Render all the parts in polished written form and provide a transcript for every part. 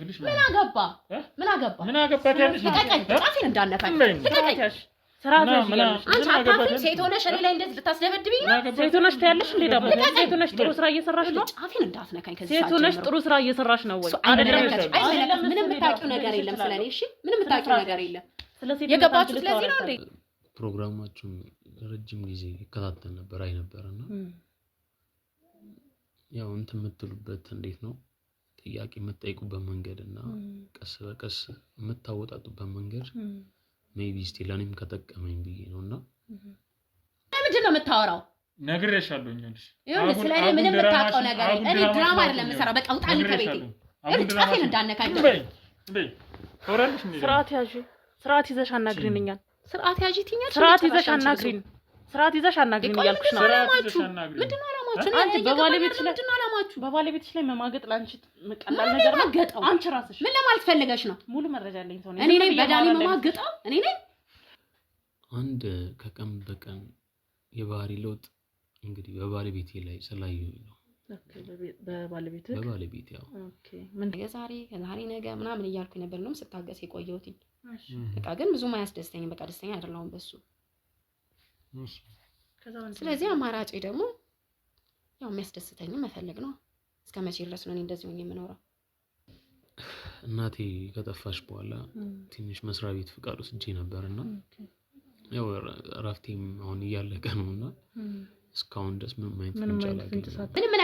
ምን አገባ ያለሽ ጣፊን እንዳነፋኝ ልቀቀኝ ስራሽ አንቺ አታፍሪ ሴት ሆነሽ እኔ ላይ እንደዚህ ልታስደበድብኝ ነው ሴት ሆነሽ ታያለሽ እንዴ ደግሞ ሴት ሆነሽ ጥሩ ስራ እየሰራሽ ነው ጣፊን እንዳትነካኝ ከዚህ ሴት ሆነሽ ጥሩ ስራ እየሰራሽ ነው ወይ አይደለም ምንም የምታውቂው ነገር የለም ስለኔ እሺ ምንም የምታውቂው ነገር የለም የገባችሁ ስለዚህ ነው እንዴ ፕሮግራማችሁን ረጅም ጊዜ ይከታተል ነበር አይነበርና ያው እንትን የምትሉበት እንዴት ነው ጥያቄ የምትጠይቁበት መንገድና ቀስ በቀስ የምታወጣጡበት መንገድ ሜቢ ስቲል እኔም ከተጠቀመኝ ብዬ ነውና ምንድን ነው የምታወራው ነግሬሻለሁ እንጂ ይሁን ስለኔ ምንም የምታውቀው ነገር የለም እኔ ድራማ አይደለም የምሰራው በቃ ውጣልኝ ከቤቴ ጣፊን እንዳነካኝ ተወራለሽ እንዴ ስርዓት ይዘሽ አናግሪንኛል ስርዓት ያጂ ትኛል ስርዓት ይዘሽ አናግሪን እያልኩሽ ነው ምንድን ነው አላማችሁ አንቺ በባለቤትሽ ላይ መማገጥ ላንቺ መቀላል ነገር ነው አንቺ ራስሽ ምን ለማለት ፈልገሽ ነው ሙሉ መረጃ አለኝ ሰው ነኝ እኔ ነኝ በዳኒ መማገጣው እኔ ነኝ አንድ ከቀን በቀን የባህሪ ለውጥ እንግዲህ በባለቤቴ ላይ ስላየሁኝ ነው በባለቤቴ ያው ኦኬ ምን የዛሬ ነገ ምናምን እያልኩኝ ነበር ነው ስታገስ የቆየሁት በቃ ግን ብዙም አያስደስተኝም በቃ ደስተኛ አይደለሁም በሱ ስለዚህ አማራጭ ደግሞ ያው የሚያስደስተኝ መፈለግ ነው እስከመቼ ድረስ ነው እንደዚህ ሆኜ የምኖረው እናቴ ከጠፋሽ በኋላ ትንሽ መስሪያ ቤት ፍቃድ ወስጄ ነበርና ያው ራፍቴም አሁን እያለቀ ነውና እስካሁን ድረስ ምንም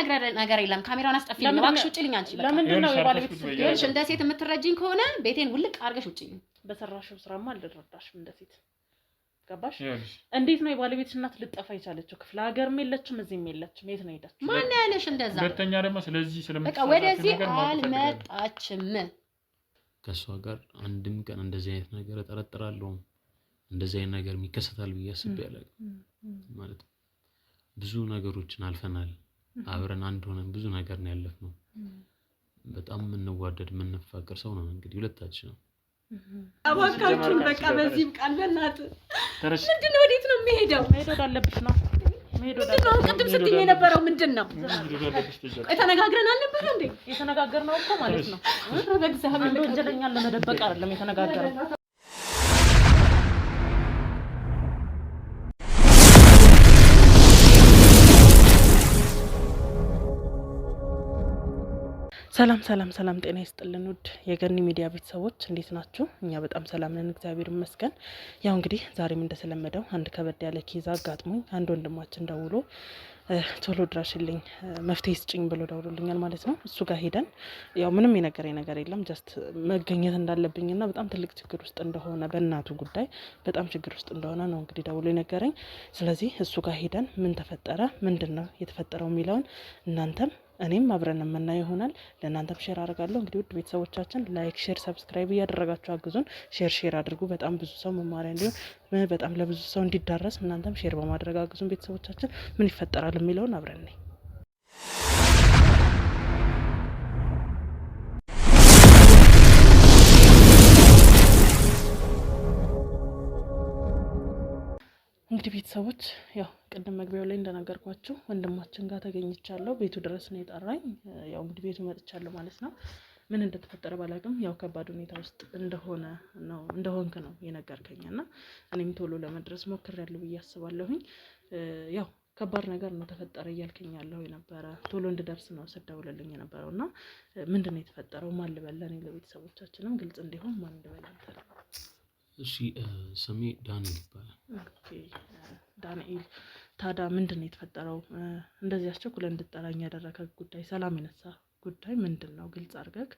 ነገር የለም ካሜራውን አስጠፊልኝ እባክሽ ውጪልኝ አንቺ በቃ ለምን ነው የባለቤት ይኸውልሽ እንደ ሴት የምትረጂኝ ከሆነ ቤቴን ውልቅ አድርገሽ ውጪልኝ በሰራሽው ስራማ አልረዳሽም እንደ ሴት ገባሽ እንዴት ነው የባለቤትሽ እናት ልጠፋ የቻለችው ክፍለ ሀገርም የለችም እዚህም የለችም የት ነው ሄዳችሁ ማን ያለሽ እንደዛ ሁለተኛ ደግሞ ስለዚህ በቃ ወደዚህ አልመጣችም ከሷ ጋር አንድም ቀን እንደዚህ አይነት ነገር እጠረጥራለሁ እንደዚህ አይነት ነገር ይከሰታል ብዬ አስቤ አላውቅም ማለት ብዙ ነገሮችን አልፈናል አብረን አንድ ሆነን ብዙ ነገር ነው ያለፍነው በጣም የምንዋደድ የምንፋቀር ሰው ነው እንግዲህ ሁለታችን ነው አባካችሁን በቃ በዚህ ቃል በእናት ምንድነው ወዴት ነው የሚሄደው መሄድ አለብሽ ነው ምንድነው ቅድም ስትኝ የነበረው ምንድነው የተነጋግረን አልነበረ እንዴ የተነጋገርነው እኮ ማለት ነው በእግዚአብሔር ወንጀለኛን ለመደበቅ አይደለም የተነጋገርነው ሰላም ጤና ይስጥልን ውድ የገኒ ሚዲያ ቤተሰቦች እንዴት ናችሁ እኛ በጣም ሰላም ነን እግዚአብሔር ይመስገን ያው እንግዲህ ዛሬም እንደተለመደው አንድ ከበድ ያለ ኬዝ አጋጥሞኝ አንድ ወንድማችን ደውሎ ቶሎ ድረሽልኝ መፍትሄ ስጭኝ ብሎ ደውሎልኛል ማለት ነው እሱ ጋር ሄደን ያው ምንም የነገረኝ ነገር የለም ጀስት መገኘት እንዳለብኝና በጣም ትልቅ ችግር ውስጥ እንደሆነ በእናቱ ጉዳይ በጣም ችግር ውስጥ እንደሆነ ነው እንግዲህ ደውሎ የነገረኝ ስለዚህ እሱ ጋር ሄደን ምን ተፈጠረ ምንድነው የተፈጠረው የሚለውን እናንተም እኔም አብረን የምናየው ይሆናል ለእናንተም ሼር አደርጋለሁ እንግዲህ ውድ ቤተሰቦቻችን ላይክ ሼር ሰብስክራይብ እያደረጋችሁ አግዙን ሼር አድርጉ በጣም ብዙ ሰው መማሪያ እንዲሆን በጣም ለብዙ ሰው እንዲዳረስ እናንተም ሼር በማድረግ አግዙን ቤተሰቦቻችን ምን ይፈጠራል የሚለውን አብረን ነኝ እንግዲህ ቤተሰቦች ያው ቅድም መግቢያው ላይ እንደነገርኳችሁ ወንድማችን ጋር ተገኝቻለሁ ቤቱ ድረስ ነው የጠራኝ ያው እንግዲህ ቤቱ መጥቻለሁ ማለት ነው ምን እንደተፈጠረ ባላውቅም ያው ከባድ ሁኔታ ውስጥ እንደሆንክ ነው የነገርከኝና እኔም ቶሎ ለመድረስ ሞክሬያለሁ ብዬ አስባለሁኝ ያው ከባድ ነገር ነው ተፈጠረ እያልከኛለሁ የነበረ ቶሎ እንድደርስ ነው ሰደውልልኝ የነበረውና ምንድነው የተፈጠረው ማን ልበለን ለቤተሰቦቻችንም ግልጽ እንዲሆን ማን ልበለን እሺ ስሜ ዳንኤል ይባላል ኦኬ ዳንኤል ታዲያ ምንድነው የተፈጠረው እንደዚህ አስቸኩለ እንድጠራኝ ያደረከ ጉዳይ ሰላም የነሳ ጉዳይ ምንድነው ግልጽ አድርገህ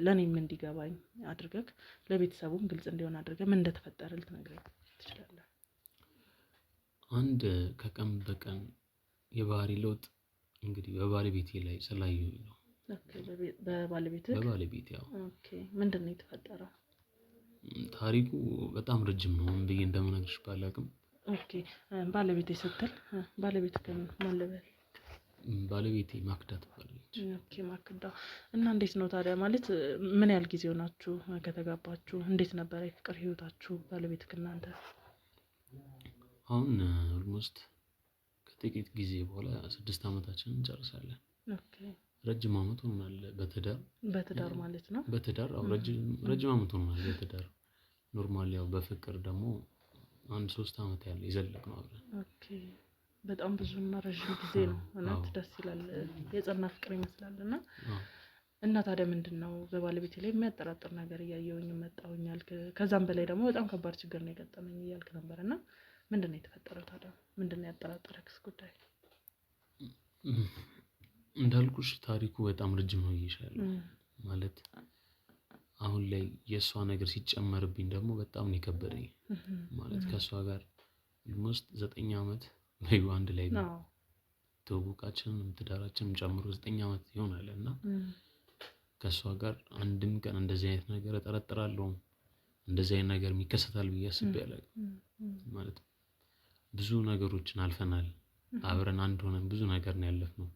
ለኔም እንዲገባኝ አድርገህ ለቤተሰቡም ግልጽ እንዲሆን አድርገህ ምን እንደተፈጠረ ልትነግረኝ ትችላለህ አንድ ከቀን በቀን የባህሪ ለውጥ እንግዲህ በባለቤቴ ላይ ስላየሁኝ ነው ኦኬ በባለቤቴ ያው ኦኬ ምንድነው የተፈጠረው ታሪኩ በጣም ረጅም ነው እንዴ እንደምነግርሽ ባላቅም ኦኬ ባለቤቴ ስትል ባለቤት ከምን ማለበል ባለቤቴ ማክዳ ትባላለች ኦኬ ማክዳ እና እንዴት ነው ታዲያ ማለት ምን ያህል ጊዜ ሆናችሁ ከተጋባችሁ እንዴት ነበር የፍቅር ህይወታችሁ ባለቤት ከናንተ አሁን ኦልሞስት ከጥቂት ጊዜ በኋላ 6 አመታችንን እንጨርሳለን ኦኬ ረጅም አመት ሆኗል በትዳር ማለት ነው። በትዳር አዎ ረጅም አመት ሆኗል በትዳር። ኖርማል ያው በፍቅር ደግሞ 1-3 አመት ያለ የዘለቅነው አብረን። ኦኬ በጣም ብዙና ረጅም ጊዜ ነው። እውነት ደስ ይላል። የጸና ፍቅር ይመስላልና እና ታዲያ ምንድነው በባለቤቴ ላይ የሚያጠራጥር ነገር እያየሁኝ መጣሁኝ አልክ። ከዛም በላይ ደግሞ በጣም ከባድ ችግር ነው የገጠመኝ እያልክ ነበርና ምንድነው የተፈጠረው ታዲያ? ምንድነው ያጠራጠረክስ ጉዳይ? እንዳልኩሽ ታሪኩ በጣም ረጅም ነው ይሻላል ማለት አሁን ላይ የሷ ነገር ሲጨመርብኝ ደግሞ በጣም ነው የከበደኝ። ማለት ከሷ ጋር ኦልሞስት 9 አመት በአንድ ላይ ነው ትውውቃችንም ትዳራችንም ጨምሮ 9 አመት ይሆናል እና ከሷ ጋር አንድም ቀን እንደዚህ አይነት ነገር እጠረጥራለሁ እንደዚህ አይነት ነገር ይከሰታል ብዬ አስቤ አላውቅም። ማለት ብዙ ነገሮችን አልፈናል አብረን አንድ ሆነን ብዙ ነገር ነው ያለፍነው።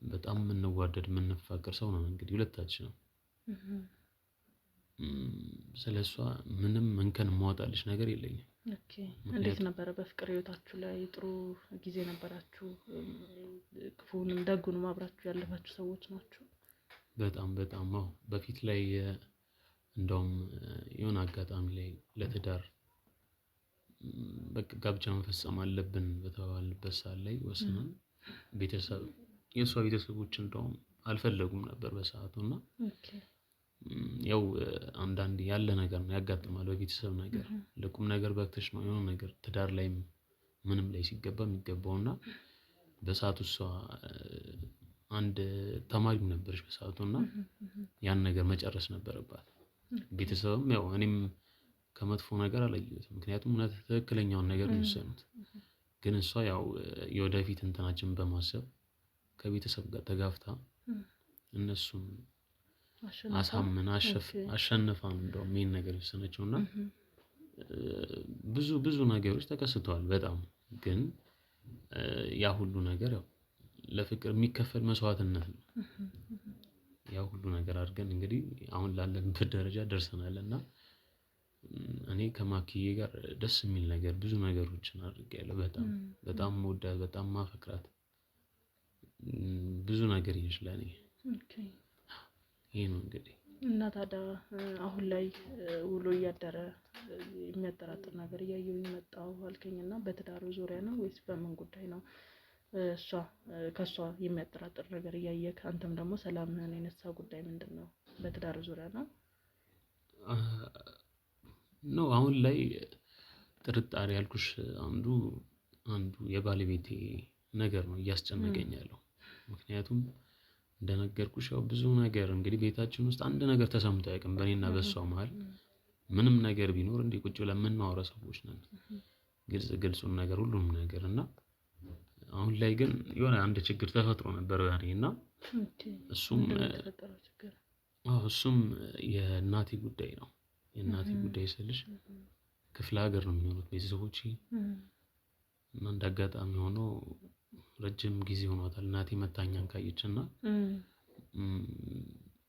በጣም የምንዋደድ የምንፋቀር ሰው ነው እንግዲህ ሁለታችንም። ስለሷ ምንም እንከን ማውጣልሽ ነገር የለኝም። ኦኬ እንዴት ነበረ በፍቅር ህይወታችሁ ላይ? ጥሩ ጊዜ ነበራችሁ? ክፉንም ደጉንም አብራችሁ ያለፋችሁ ሰዎች ናችሁ? በጣም አዎ። በፊት ላይ እንደውም የሆነ አጋጣሚ ላይ ለትዳር በቃ ጋብቻ መፈጸም አለብን በተባልንበት ሰዓት ላይ ወስነን የሷ ቤተሰቦች እንደውም አልፈለጉም ነበር በሰዓቱና ያው አንዳንዴ ያለ ነገር ነው ያጋጥማል በቤተሰብ ነገር። ለቁም ነገር በክተሽ ነው የሆነ ነገር ትዳር ላይ ምንም ላይ ሲገባ የሚገባውና በሰዓቱ እሷ አንድ ተማሪም ነበርሽ በሰዓቱና ያን ነገር መጨረስ ነበረባት። ቤተሰብም ያው እኔም ከመጥፎ ነገር አላየሁትም ምክንያቱም ትክክለኛውን ነገር ነው የወሰኑት። ግን እሷ ያው የወደፊት እንትናችን በማሰብ ከቤተሰብ ጋር ተጋፍታ እነሱም አሸንፋ እንደውም ይሄን ነገር የወሰነችውና ብዙ ነገሮች ተከስተዋል በጣም። ግን ያ ሁሉ ነገር ያው ለፍቅር የሚከፈል መስዋዕትነት ነው። ያ ሁሉ ነገር አድርገን እንግዲህ አሁን ላለንበት ደረጃ ደርሰናልና እኔ ከማኪዬ ጋር ደስ የሚል ነገር ብዙ ነገሮችን አድርጌያለሁ። በጣም መወዳት በጣም ማፈቅራት ብዙ ነገር ይችላል። ይሄ ነው እንግዲህ። እና ታዲያ አሁን ላይ ውሎ እያደረ የሚያጠራጥር ነገር እያየሁኝ መጣሁ አልከኝና በትዳሩ ዙሪያ ነው ወይስ በምን ጉዳይ ነው? እሷ ከሷ የሚያጠራጥር ነገር እያየህ አንተም ደግሞ ሰላምህን የነሳ ጉዳይ ምንድነው? በትዳሩ ዙሪያ ነው? አሁን ላይ ጥርጣሬ ያልኩሽ አንዱ የባለቤቴ ነገር ነው እያስጨነቀኝ ያለው። ምክንያቱም እንደነገርኩሽ ያው ብዙ ነገር እንግዲህ ቤታችን ውስጥ አንድ ነገር ተሰምቶ አያውቅም በእኔና በሷ መሀል። ምንም ነገር ቢኖር እንዲህ ቁጭ ብለን የምናወራ ሰዎች ነን። ግልጹን ነገር ሁሉንም ነገር እና አሁን ላይ ግን የሆነ አንድ ችግር ተፈጥሮ ነበር ያኔና እሱም የእናቴ ጉዳይ ነው። የእናቴ ጉዳይ ስልሽ ክፍለ ሀገር ነው የሚኖሩት ቤተሰቦቼ እና እንዳጋጣሚ ሆኖ ረጅም ጊዜ ሆኗታል እናቴ መታኛን ካየችና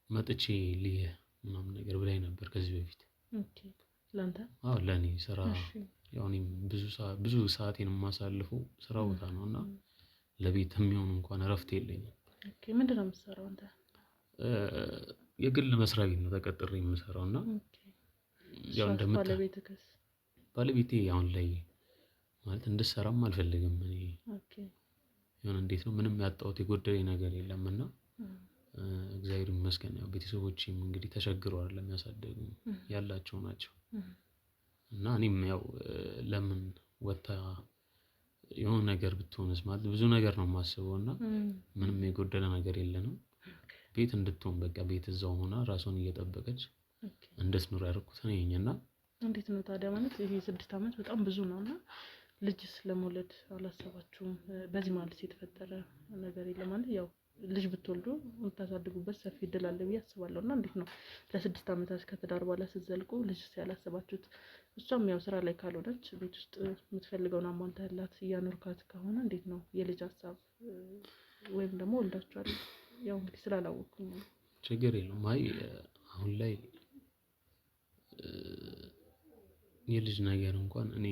መጥቼ ልየ ምናምን ነገር ብላኝ ነበር ከዚህ በፊት። ላንተ? አዎ ለኔ ስራ ያው እኔም ብዙ ሰዓቴን የማሳልፈው ስራ ቦታ ነውና ለቤት የሚሆን እንኳን እረፍት የለኝም። ምንድነው የምትሰራው አንተ? የግል መስሪያ ቤት ነው ተቀጥሬ የምሰራውና ያው ባለቤቴ አሁን ላይ ማለት እንድሰራም አልፈልግም እኔ። የሆነ እንዴት ነው ምንም ያጣሁት የጎደለኝ ነገር የለምና እግዚአብሔር ይመስገን። ያው ቤተሰቦቼም እንግዲህ ተቸግረው አይደለም ያሳደጉኝ ያላቸው ናቸው እና እኔም ያው ለምን ወጣ የሆነ ነገር ብትሆንስ ማለት ብዙ ነገር ነው የማስበውና ምንም የጎደለ ነገር የለንም። ቤት እንድትሆን በቃ ቤት እዛው ሆና ራሷን እየጠበቀች እንድትኖር ያደረኩት ነኝና። እንዴት ነው ታዲያ ማለት ይሄ 6 አመት በጣም ብዙ ነውና ልጅስ ለመውለድ አላሰባችሁም? በዚህ ማለት የተፈጠረ ነገር የለም ማለት ያው ልጅ ብትወልዱ የምታሳድጉበት ሰፊ እድል አለ ብዬ አስባለሁና እንዴት ነው ለ6 አመታት ከትዳር በኋላ ስትዘልቁ ልጅስ ያላሰባችሁት? እሷም ያው ስራ ላይ ካልሆነች ቤት ውስጥ የምትፈልገውን አሟልተህላት እያኖርካት ከሆነ እንዴት ነው የልጅ ሀሳብ ወይም ደግሞ ወልዳችኋል? ያው እንግዲህ ስላላወቅኩኝ ነው። ችግር የለውም። አይ አሁን ላይ የልጅ ነገር እንኳን እኔ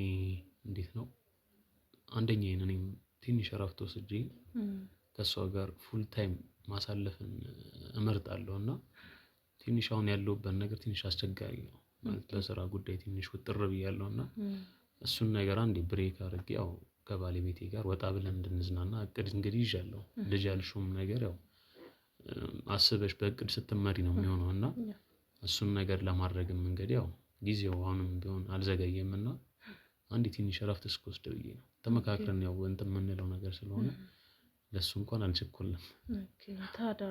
እንዴት ነው አንደኛዬን እኔም ትንሽ እረፍት ወስጄ ከሷ ጋር ፉል ታይም ማሳለፍን እመርጣለሁ እና ትንሽ አሁን ያለሁበት ነገር ትንሽ አስቸጋሪ ነው ማለት በስራ ጉዳይ ትንሽ ውጥር ብያለሁ እና እሱን ነገር አንዴ ብሬክ አድርጌ ያው ከባለቤቴ ጋር ወጣ ብለን እንድንዝናና እቅድ እንግዲህ ይዣለሁ። ልጅ ያልሽውም ነገር ያው አስበሽ በእቅድ ስትመሪ ነው የሚሆነው እና እሱን ነገር ለማድረግም እንግዲህ ያው ጊዜው አሁንም ቢሆን አልዘገየም እና አንዴ ትንሽ እረፍት እስክወስድ ብዬ ነው ተመካክረን ያው እንትን የምንለው ነገር ስለሆነ ለሱ እንኳን አልቸኮልንም። ኦኬ ታዲያ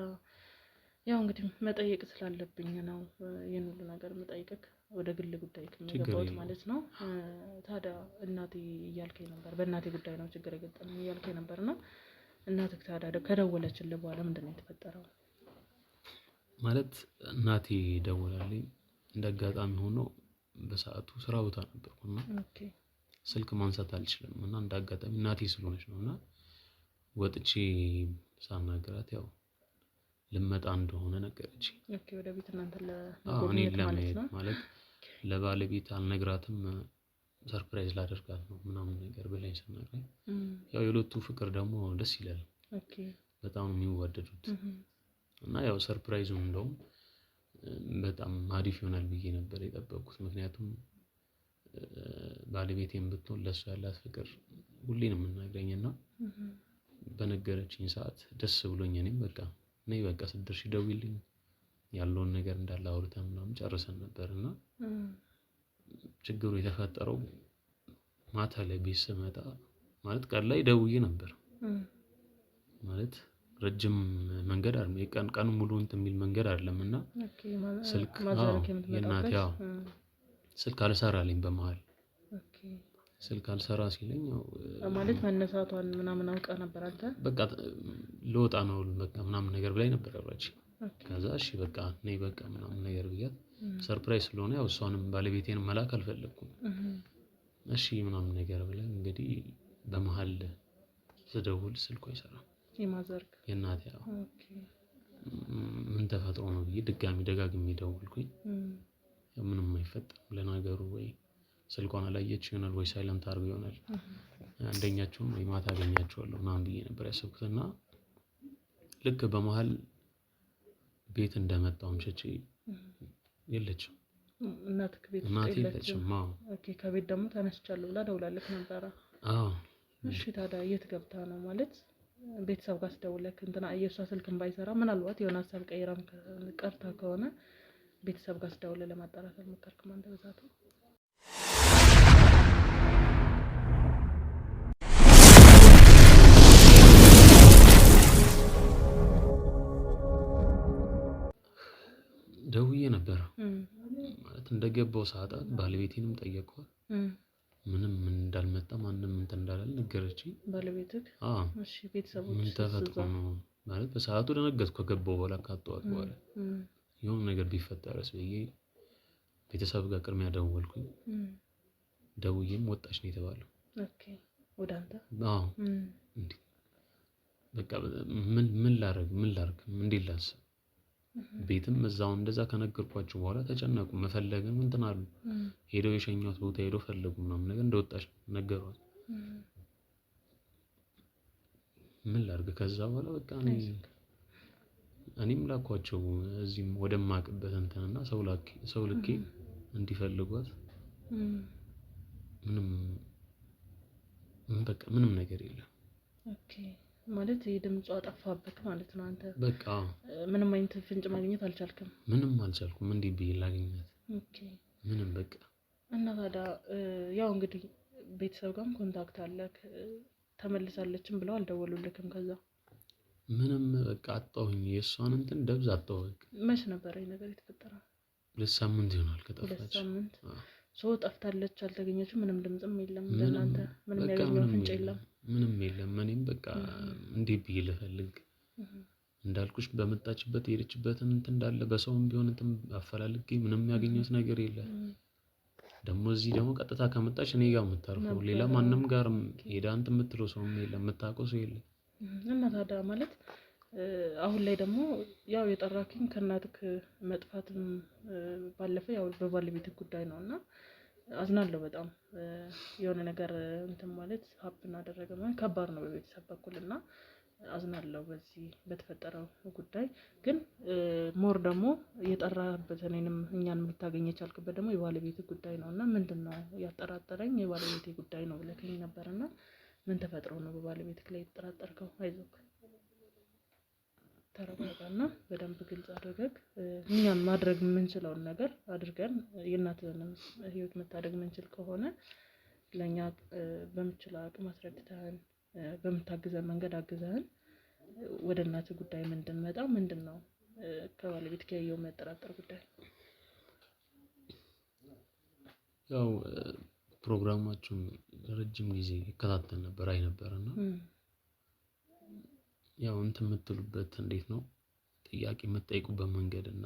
ያው እንግዲህ መጠየቅ ስላለብኝ ነው ይሄን ሁሉ ነገር መጠየቅክ ወደ ግል ጉዳይ ከመገባው ማለት ነው። ታዲያ እናቴ እያልከኝ ነበር በእናቴ ጉዳይ ነው ችግር የገጠመኝ እያልከኝ ነበርና እናትክ ታዲያ ከደወለችልህ በኋላ ምንድነው የተፈጠረው? ማለት እናቴ ደወላለኝ እንደአጋጣሚ ሆኖ በሰዓቱ ስራ ቦታ ነበርኩና ኦኬ ስልክ ማንሳት አልችልም እና እንደአጋጣሚ እናቴ ስለሆነች ነውና ወጥቼ ሳናገራት ያው ልመጣ እንደሆነ ነገረች። ኦኬ ወደ ቤት እናንተ ለማየት ማለት ለባለቤት አልነግራትም ሰርፕራይዝ ላደርጋት ነው ምናምን ነገር ብላኝ ስናገር ያው የሁለቱ ፍቅር ደግሞ ደስ ይላል። ኦኬ በጣም የሚዋደዱት እና ያው ሰርፕራይዙን እንደውም በጣም አሪፍ ይሆናል ብዬ ነበር የጠበቅኩት። ምክንያቱም ባለቤቴም ብትሆን ለእሱ ያላት ፍቅር ሁሌ ነው የምናገኝና በነገረችኝ ሰዓት ደስ ብሎኝ እኔም በቃ ነይ በቃ ስትደርሺ ደውይልኝ ያለውን ነገር እንዳለ አውርተን ምናምን ጨርሰን ነበርና ችግሩ የተፈጠረው ማታ ላይ ቤት ስመጣ ማለት ቀን ላይ ደውዬ ነበር ማለት ረጅም መንገድ አይደለም ቀን ሙሉ እንትን የሚል መንገድ አይደለምና ስልክ የእናቴ ያው ስልክ አልሰራልኝ በመሃል ስልክ አልሰራ ሲለኝ ማለት መነሳቷን ምናምን አውቃ ነበር አንተ በቃ ልወጣ ነው በቃ ምናምን ነገር ብላኝ ነበር ያወራችኝ። ከዛ እሺ በቃ ነይ በቃ ምናምን ነገር ብያት ሰርፕራይዝ ስለሆነ ያው እሷንም ባለቤቴን መላክ አልፈለኩም። እሺ ምናምን ነገር ብለን እንግዲህ በመሃል ስደውል ስልኩ አይሰራም የማዘርክ የእናቴ ያው ምን ተፈጥሮ ነው ብዬ ድጋሚ ደጋግሜ ደውልኩኝ። ምንም አይፈጠርም ለነገሩ ወይ ስልኳን አላየች ይሆናል ወይ ሳይለንት አርጎ ይሆናል አንደኛቸውን ወይ ማታ አገኛቸዋለሁ ምናምን ብዬ ነበር ያሰብኩትና ልክ በመሃል ቤት እንደመጣው ምሽቼ የለችም እናትክ ቤት የለችም። ኦኬ ከቤት ደግሞ ተነስቻለሁ ብላ ደውላለች ነበር። እሺ ታዲያ የት ገብታ ነው ማለት ቤተሰብ ጋር ስደውልክ እንትና የሷ ስልክም ባይሰራ ምናልባት የሆነ ሀሳብ ቀይራም ቀርታ ከሆነ ቤተሰብ ጋር ስደውል ለማጣራት አልሞከርክም አንተ በዛቱ? ደውዬ ነበር ማለት እንደገባው ሰዓት ባለቤቴንም ጠየቅኳት ምንም እንዳልመጣ ማንንም እንትን እንዳላለ ነገረችኝ። ባለቤትክ? እሺ ቤተሰቦች ምን ተፈጥሮ ነው ማለት በሰዓቱ ደነገጥኩ። ከገባው በኋላ ካጣሁት በኋላ የሆነ ነገር ቢፈጠርስ ብዬ ቤተሰብ ጋር ቅድሚያ ደወልኩኝ። ደውዬም ወጣች ነው የተባለው። ኦኬ ወደ አንተ? እንዴ በቃ ምን ላርግ እንዴት ላስብ ቤትም እዛው እንደዛ ከነገርኳቸው በኋላ ተጨነቁ። መፈለግን እንትን አሉ ሄደው የሸኛት ቦታ ሄደው ፈለጉ ምናምን ነገር እንደወጣች ነገሯት። ምን ላርግ ከዛ በኋላ በቃ እኔም ላኳቸው እዚህም ወደማቅበት እንትንና ሰው ልኬ እንዲፈልጓት ምንም ነገር የለም። ኦኬ ማለት የድምጿ ጠፋብክ ማለት ነው አንተ? በቃ ምንም አይነት ፍንጭ ማግኘት አልቻልክም? ምንም አልቻልኩም። እንዴ ብዬ ላገኛት? ኦኬ ምንም በቃ እና ታዲያ ያው እንግዲህ ቤተሰብ ጋርም ኮንታክት አለክ ተመልሳለችም ብለው አልደወሉልክም? ከዛ ምንም በቃ አጣሁኝ የእሷን እንትን ደብዝ አጣሁ። በቃ መች ነበር ይሄ ነገር የተፈጠረው? 2 ሳምንት ይሆናል ከጠፋች። 2 ሳምንት ሰው ጠፍታለች አልተገኘችም? ምንም ድምጽም የለም ለእናንተ? ምንም ያገኘው ፍንጭ የለም? ምንም የለም። እኔም በቃ እንዴ ብዬ ልፈልግ እንዳልኩሽ በመጣችበት የሄደችበትን እንትን እንዳለ በሰውም ቢሆን እንትን አፈላልጌ ምንም ያገኘሁት ነገር የለም። ደግሞ እዚህ ደግሞ ቀጥታ ከመጣች እኔ ጋር የምታርፈው ሌላ ማንም ጋር ሄዳ እንትን የምትለው ሰውም የለም የምታውቀው ሰው የለም። እና ታዲያ ማለት አሁን ላይ ደግሞ ያው የጠራኪኝ ከእናትክ መጥፋትም ባለፈ ያው በባለቤትክ ጉዳይ ነውና አዝናለሁ በጣም የሆነ ነገር እንትን ማለት ሀፕን አደረገ ማለት ከባድ ነው በቤተሰብ በኩልና አዝናለሁ በዚህ በተፈጠረው ጉዳይ። ግን ሞር ደግሞ የጠራህበት እኔንም እኛን ልታገኝ የቻልክበት ደግሞ የባለቤት ጉዳይ ነው እና ምንድን ነው ያጠራጠረኝ የባለቤቴ ጉዳይ ነው ብለኸኝ ነበርና ምን ተፈጥሮ ነው በባለቤትህ ላይ የተጠራጠርከው? አይዞህ ተረጋጋና በደንብ ግልጽ አድርገህ እኛን ማድረግ የምንችለውን ነገር አድርገን የእናትህንም ህይወት መታደግ የምንችል ከሆነ ለእኛ በምችለው አቅም አስረድተህን በምታግዘን መንገድ አግዘህን ወደ እናትህ ጉዳይ እንድንመጣ ምንድን ነው ከባለቤት ጋር ያየው የሚያጠራጥር ጉዳይ? ያው ፕሮግራማችሁን ረጅም ጊዜ ይከታተል ነበር አይነበርና ያው እንትን የምትሉበት እንዴት ነው ጥያቄ የምትጠይቁበት መንገድ እና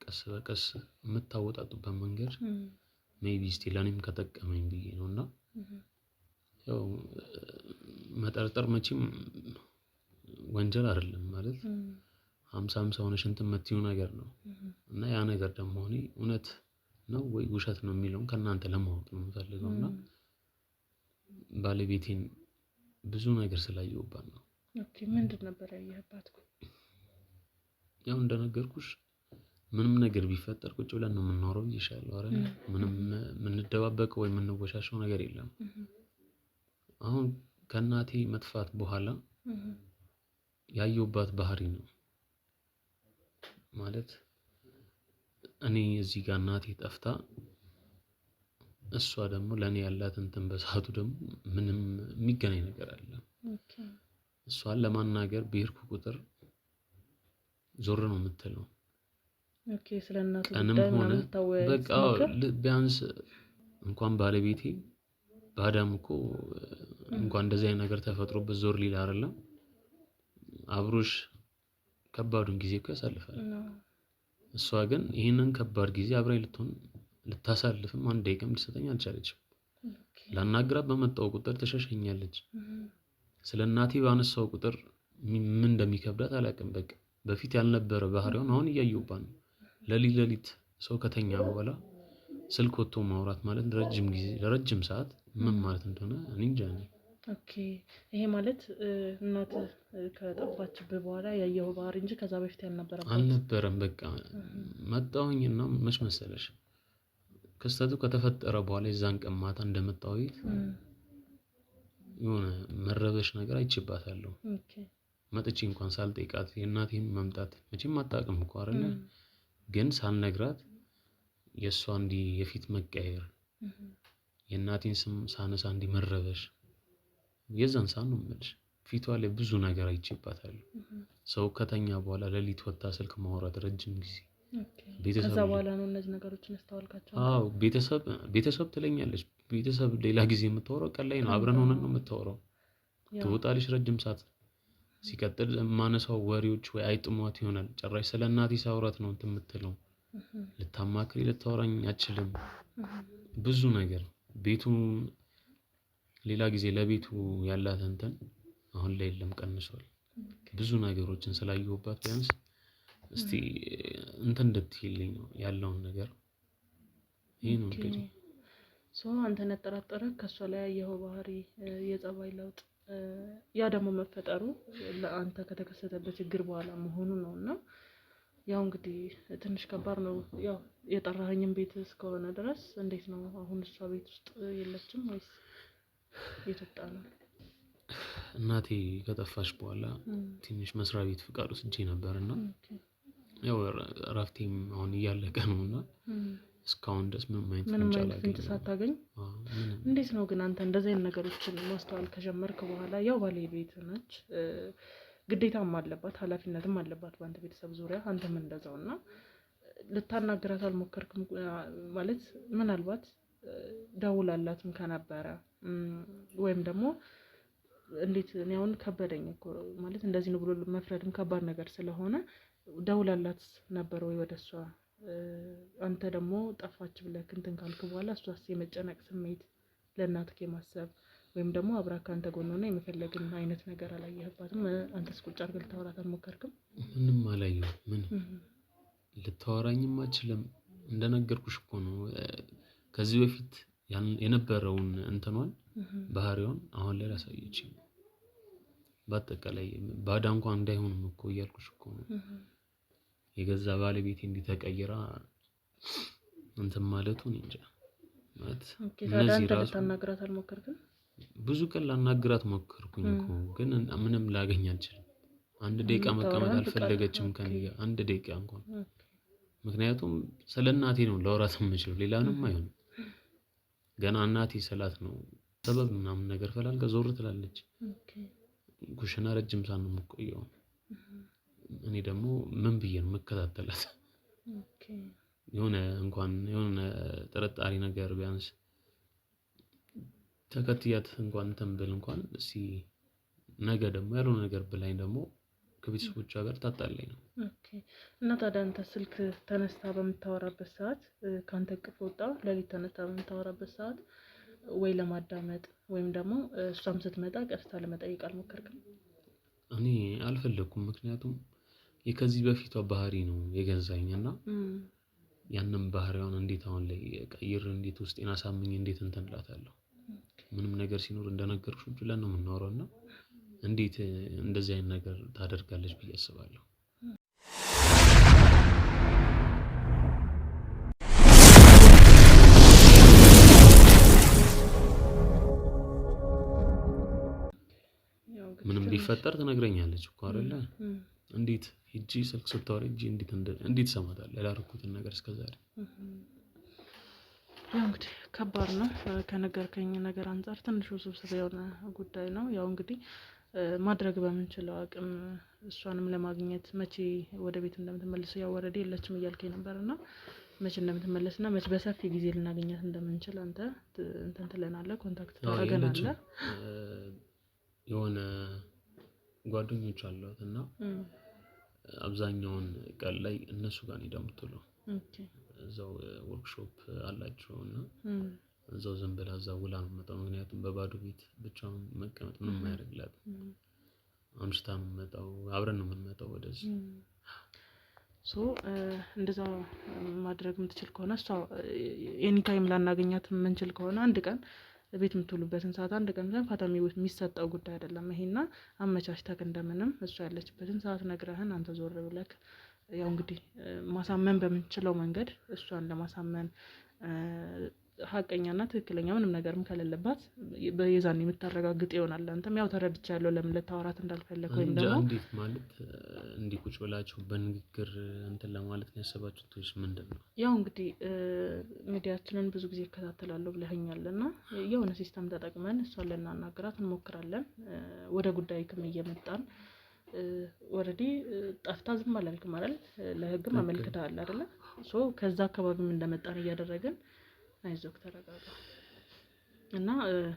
ቀስ በቀስ የምታወጣጡበት መንገድ ሜቢ እስቲ ለኔም ከጠቀመኝ ብዬ ነውና ያው መጠርጠር መቼም ወንጀል አይደለም ማለት 50 ሆነሽ እንትን የምትይው ነገር ነው እና ያ ነገር ደግሞ እኔ እውነት ነው ወይ ውሸት ነው የሚለውን ከእናንተ ለማወቅ ነው የምፈልገውና ባለቤቴን ብዙ ነገር ስላየሁባት ነው። ኦኬ ምንድን ነበር ያየህባት? ያው እንደነገርኩሽ ምንም ነገር ቢፈጠር ቁጭ ብለን ነው የምናወራው ይሻላል አይደል? ምንም የምንደባበቀው ወይ የምንወሻሸው ነገር የለም። አሁን ከእናቴ መጥፋት በኋላ ያየሁባት ባህሪ ነው ማለት እኔ እዚህ ጋር እናቴ ጠፍታ እሷ ደግሞ ለኔ ያላት እንትን በሰዓቱ ደግሞ ምንም የሚገናኝ ነገር አለ። እሷን ለማናገር በሄድኩ ቁጥር ዞር ነው የምትለው። ኦኬ ስለናቱ ቀንም ሆነ በቃ ቢያንስ እንኳን ባለቤቴ ባዳም እኮ እንኳን እንደዚህ አይነት ነገር ተፈጥሮበት ዞር ሊል አይደለም አብሮሽ ከባዱን ጊዜ እኮ ያሳልፋል። እሷ ግን ይሄንን ከባድ ጊዜ አብራኝ ልታሳልፍም አንድ ደቂቃም ልትሰጠኝ አልቻለችም። ላናግራት በመጣው ቁጥር ተሸሸኛለች። ስለ እናቴ ባነሳው ቁጥር ምን እንደሚከብዳት አላውቅም። በቃ በፊት ያልነበረ ባህሪውን አሁን እያየሁባት ነው። ለሊት ሰው ከተኛ በኋላ ስልክ ወጥቶ ማውራት ማለት ረጅም ጊዜ ለረጅም ሰዓት ምን ማለት እንደሆነ እኔ እንጃ ነኝ። ኦኬ ይሄ ማለት እናት ከጠፋችበት በኋላ ያየው ባህሪ እንጂ ከዛ በፊት አልነበረም። በቃ መጣሁኝና መች መሰለሽ ክስተቱ ከተፈጠረ በኋላ የዛን ቀን ማታ እንደመጣሁ የሆነ መረበሽ ነገር አይችባታለሁ። መጥቼ እንኳን ሳልጠይቃት የእናቴን መምጣት መቼም አታውቅም እኮ አይደለ? ግን ሳልነግራት የእሷ እንዲህ የፊት መቀየር የእናቴን ስም ሳነሳ እንዲህ መረበሽ የዛን ሰዓት ነው የምልሽ ፊቷ ላይ ብዙ ነገር አይችባታለሁ። ሰው ከተኛ በኋላ ሌሊት ወጣ ስልክ ማውራት ረጅም ጊዜ ከዛ በኋላ ነው እነዚህ ነገሮችን ያስተዋልካቸው? አዎ ቤተሰብ ትለኛለች። ቤተሰብ ሌላ ጊዜ የምታወራው ቀን ላይ ነው። አብረን ሆነን ነው የምታወራው። ትወጣለች ረጅም ሰዓት። ሲቀጥል ማነሳው ወሬዎች ወይ አይጥሟት ይሆናል። ጭራሽ ስለ እናቴ ሳውራት ነው እንትን የምትለው። ልታማክሪ ልታወራኝ አችልም። ብዙ ነገር ቤቱ ሌላ ጊዜ ለቤቱ ያላት እንትን አሁን ላይ የለም ቀንሷል። ብዙ ነገሮችን ስላየሁባት ቢያንስ እስቲ እንትን እንድትይልኝ ነው ያለውን ነገር። ይሄ ነው እንግዲህ አንተን ያጠራጠረህ ከሷ ላይ ያየኸው ባህሪ የጸባይ ለውጥ ያ ደግሞ መፈጠሩ ለአንተ ከተከሰተበት ችግር በኋላ መሆኑ ነውና ያው እንግዲህ ትንሽ ከባድ ነው። ያው የጠራኸኝም ቤት እስከሆነ ድረስ እንዴት ነው አሁን እሷ ቤት ውስጥ የለችም ወይስ የትወጣ ነው? እናቴ ከጠፋች በኋላ ትንሽ መስሪያ ቤት ፍቃድ ወስጄ ነበርና ያው እረፍቴም አሁን እያለቀ ነውና እስካሁን ድረስ ምንም አይነት ፍንጭ ሳታገኝ እንዴት ነው ግን አንተ እንደዚህ አይነት ነገሮችን ማስተዋል ከጀመርክ በኋላ ያው ባለቤት ነች ግዴታም አለባት ኃላፊነትም አለባት በአንተ ቤተሰብ ዙሪያ አንተም እንደዛውና ልታናግራት አልሞከርክም? ማለት ምናልባት ደውላላትም ከነበረ ወይም ደግሞ እንዴት እኔ አሁን ከበደኝ እኮ ማለት እንደዚህ ነው ብሎ መፍረድም ከባድ ነገር ስለሆነ ደውላላት ነበር ወይ ወደሷ? አንተ ደግሞ ጠፋች ብለህ እንትን ካልክ በኋላ እሷስ የመጨነቅ ስሜት ለእናትህ የማሰብ ወይም ደግሞ አብራ ካንተ ጎን ሆና የመፈለግን አይነት ነገር አላየህባትም? አንተስ ቁጭ አድርገህ ልታወራት አልሞከርክም? ምንም አላየሁም። ምን ልታወራኝም አትችልም። እንደነገርኩሽ እኮ ነው ከዚህ በፊት የነበረውን እንትኗን ባህሪዋን አሁን ላይ ላሳየችኝ። በአጠቃላይ ባዳ እንኳን እንዳይሆንም እኮ እያልኩሽ እኮ ነው። የገዛ ባለቤቴ እንዲተቀየራ እንትን ማለቱን እንጃ ማለት እነዚህ ራሱ ተናግራት አልሞከርክም? ብዙ ቀን ላናግራት ሞከርኩኝ እኮ ግን ምንም ላገኝ አልችልም። አንድ ደቂቃ መቀመጥ አልፈለገችም ከኔ ጋር አንድ ደቂቃ እንኳን። ምክንያቱም ስለ እናቴ ነው ላወራት የምችለው ሌላ ምንም አይሆንም። ገና እናቴ ስላት ነው ሰበብ ምናምን ነገር ፈላልጋ ዞር ትላለች። ኩሽና ረጅም ሰዓት ነው የምቆየው። እኔ ደግሞ ምን ብዬ ነው መከታተላት? የሆነ እንኳን የሆነ ጥርጣሬ ነገር ቢያንስ ተከትያት እንኳን ተንበል እንኳን እሺ ነገ ደግሞ ያልሆነ ነገር ብላኝ ደግሞ ከቤተሰቦቿ ጋር ታጣለኝ ነው። ኦኬ። እና ታዲያ አንተ ስልክ ተነስታ በምታወራበት ሰዓት ካንተ ቅፍ ወጣ ለሊት ተነስታ በምታወራበት ሰዓት ወይ ለማዳመጥ ወይም ደግሞ እሷም ስትመጣ ቀጥታ ለመጠየቅ አልሞከርክም? እኔ አልፈለኩም። ምክንያቱም የከዚህ በፊቷ ባህሪ ነው የገዛኝና ያንን ባህሪዋን እንዴት አሁን ላይ ቀይር እንዴት ውስጤን አሳምኝ እንዴት እንትን እላታለሁ። ምንም ነገር ሲኖር እንደነገርኩሽ ብለን ነው የምናወራውና እንዴት እንደዚህ አይነት ነገር ታደርጋለች ብዬ አስባለሁ። ምንም ቢፈጠር ትነግረኛለች እኮ አይደለ? እንዴት ሂጂ ስልክ ስታወሪ እንዴት ሰማታለህ ያላረኩትን ነገር እስከዛሬ። ያው እንግዲህ ከባድ ነው ከነገርከኝ ነገር አንፃር ትንሽ ውስብስብ የሆነ ጉዳይ ነው። ያው እንግዲህ ማድረግ በምንችለው አቅም እሷንም ለማግኘት መቼ ወደ ቤት እንደምትመለስ ያው ወረዴ የለችም እያልከኝ ነበርና መቼ እንደምትመለስና መቼ በሰፊ ጊዜ ልናገኛት እንደምንችል አንተ እንትን ትለናለህ፣ ኮንታክት ታደርገናለህ። የሆነ ጓደኞች አሏት እና አብዛኛውን ቀን ላይ እነሱ ጋር ነው የምትውለው። እዛው ወርክሾፕ አላቸውና እዛው ዝም ብላ እዛው ውላ ነው የምትመጣው። ምክንያቱም በባዶ ቤት ብቻውን መቀመጥ ምንም አያደርግላትም። አምሽታ ነው የምትመጣው፣ አብረን ነው የምንመጣው ወደዚህ። እንደዛ ማድረግ የምትችል ከሆነ እሷ ኤኒ ታይም ላናገኛት የምንችል ከሆነ አንድ ቀን ቤት የምትውሉበትን ሰዓት አንድ ቀን ብለን ፋታ የሚሰጠው ጉዳይ አይደለም ይሄና አመቻችተክ እንደምንም እሷ ያለችበትን ሰዓት ነግረህን አንተ ዞር ብለክ ያው እንግዲህ ማሳመን በምንችለው መንገድ እሷን ለማሳመን ሀቀኛና ትክክለኛ ምንም ነገርም ከሌለባት በየዛን የምታረጋግጥ ይሆናል። አንተም ያው ተረድቻለሁ ለምን ለታወራት እንዳልፈለክ ወይም ደግሞ እንዴት ማለት እንዲህ ቁጭ ብላችሁ በንግግር እንትን ለማለት ነው ያሰባችሁት ወይስ ምንድነው? ያው እንግዲህ ሚዲያችንን ብዙ ጊዜ እከታተላለሁ ብለኸኛልና የሆነ ሲስተም ተጠቅመን እሷን ልናናግራት እንሞክራለን። ወደ ጉዳይ እየመጣን ወረዲ ጠፍታ ዝም አላልክም አይደል? ለህግም አመልክተሃል አይደል? ከዛ አካባቢም እንደመጣን እያደረግን አይዞክ ተረጋጋ እና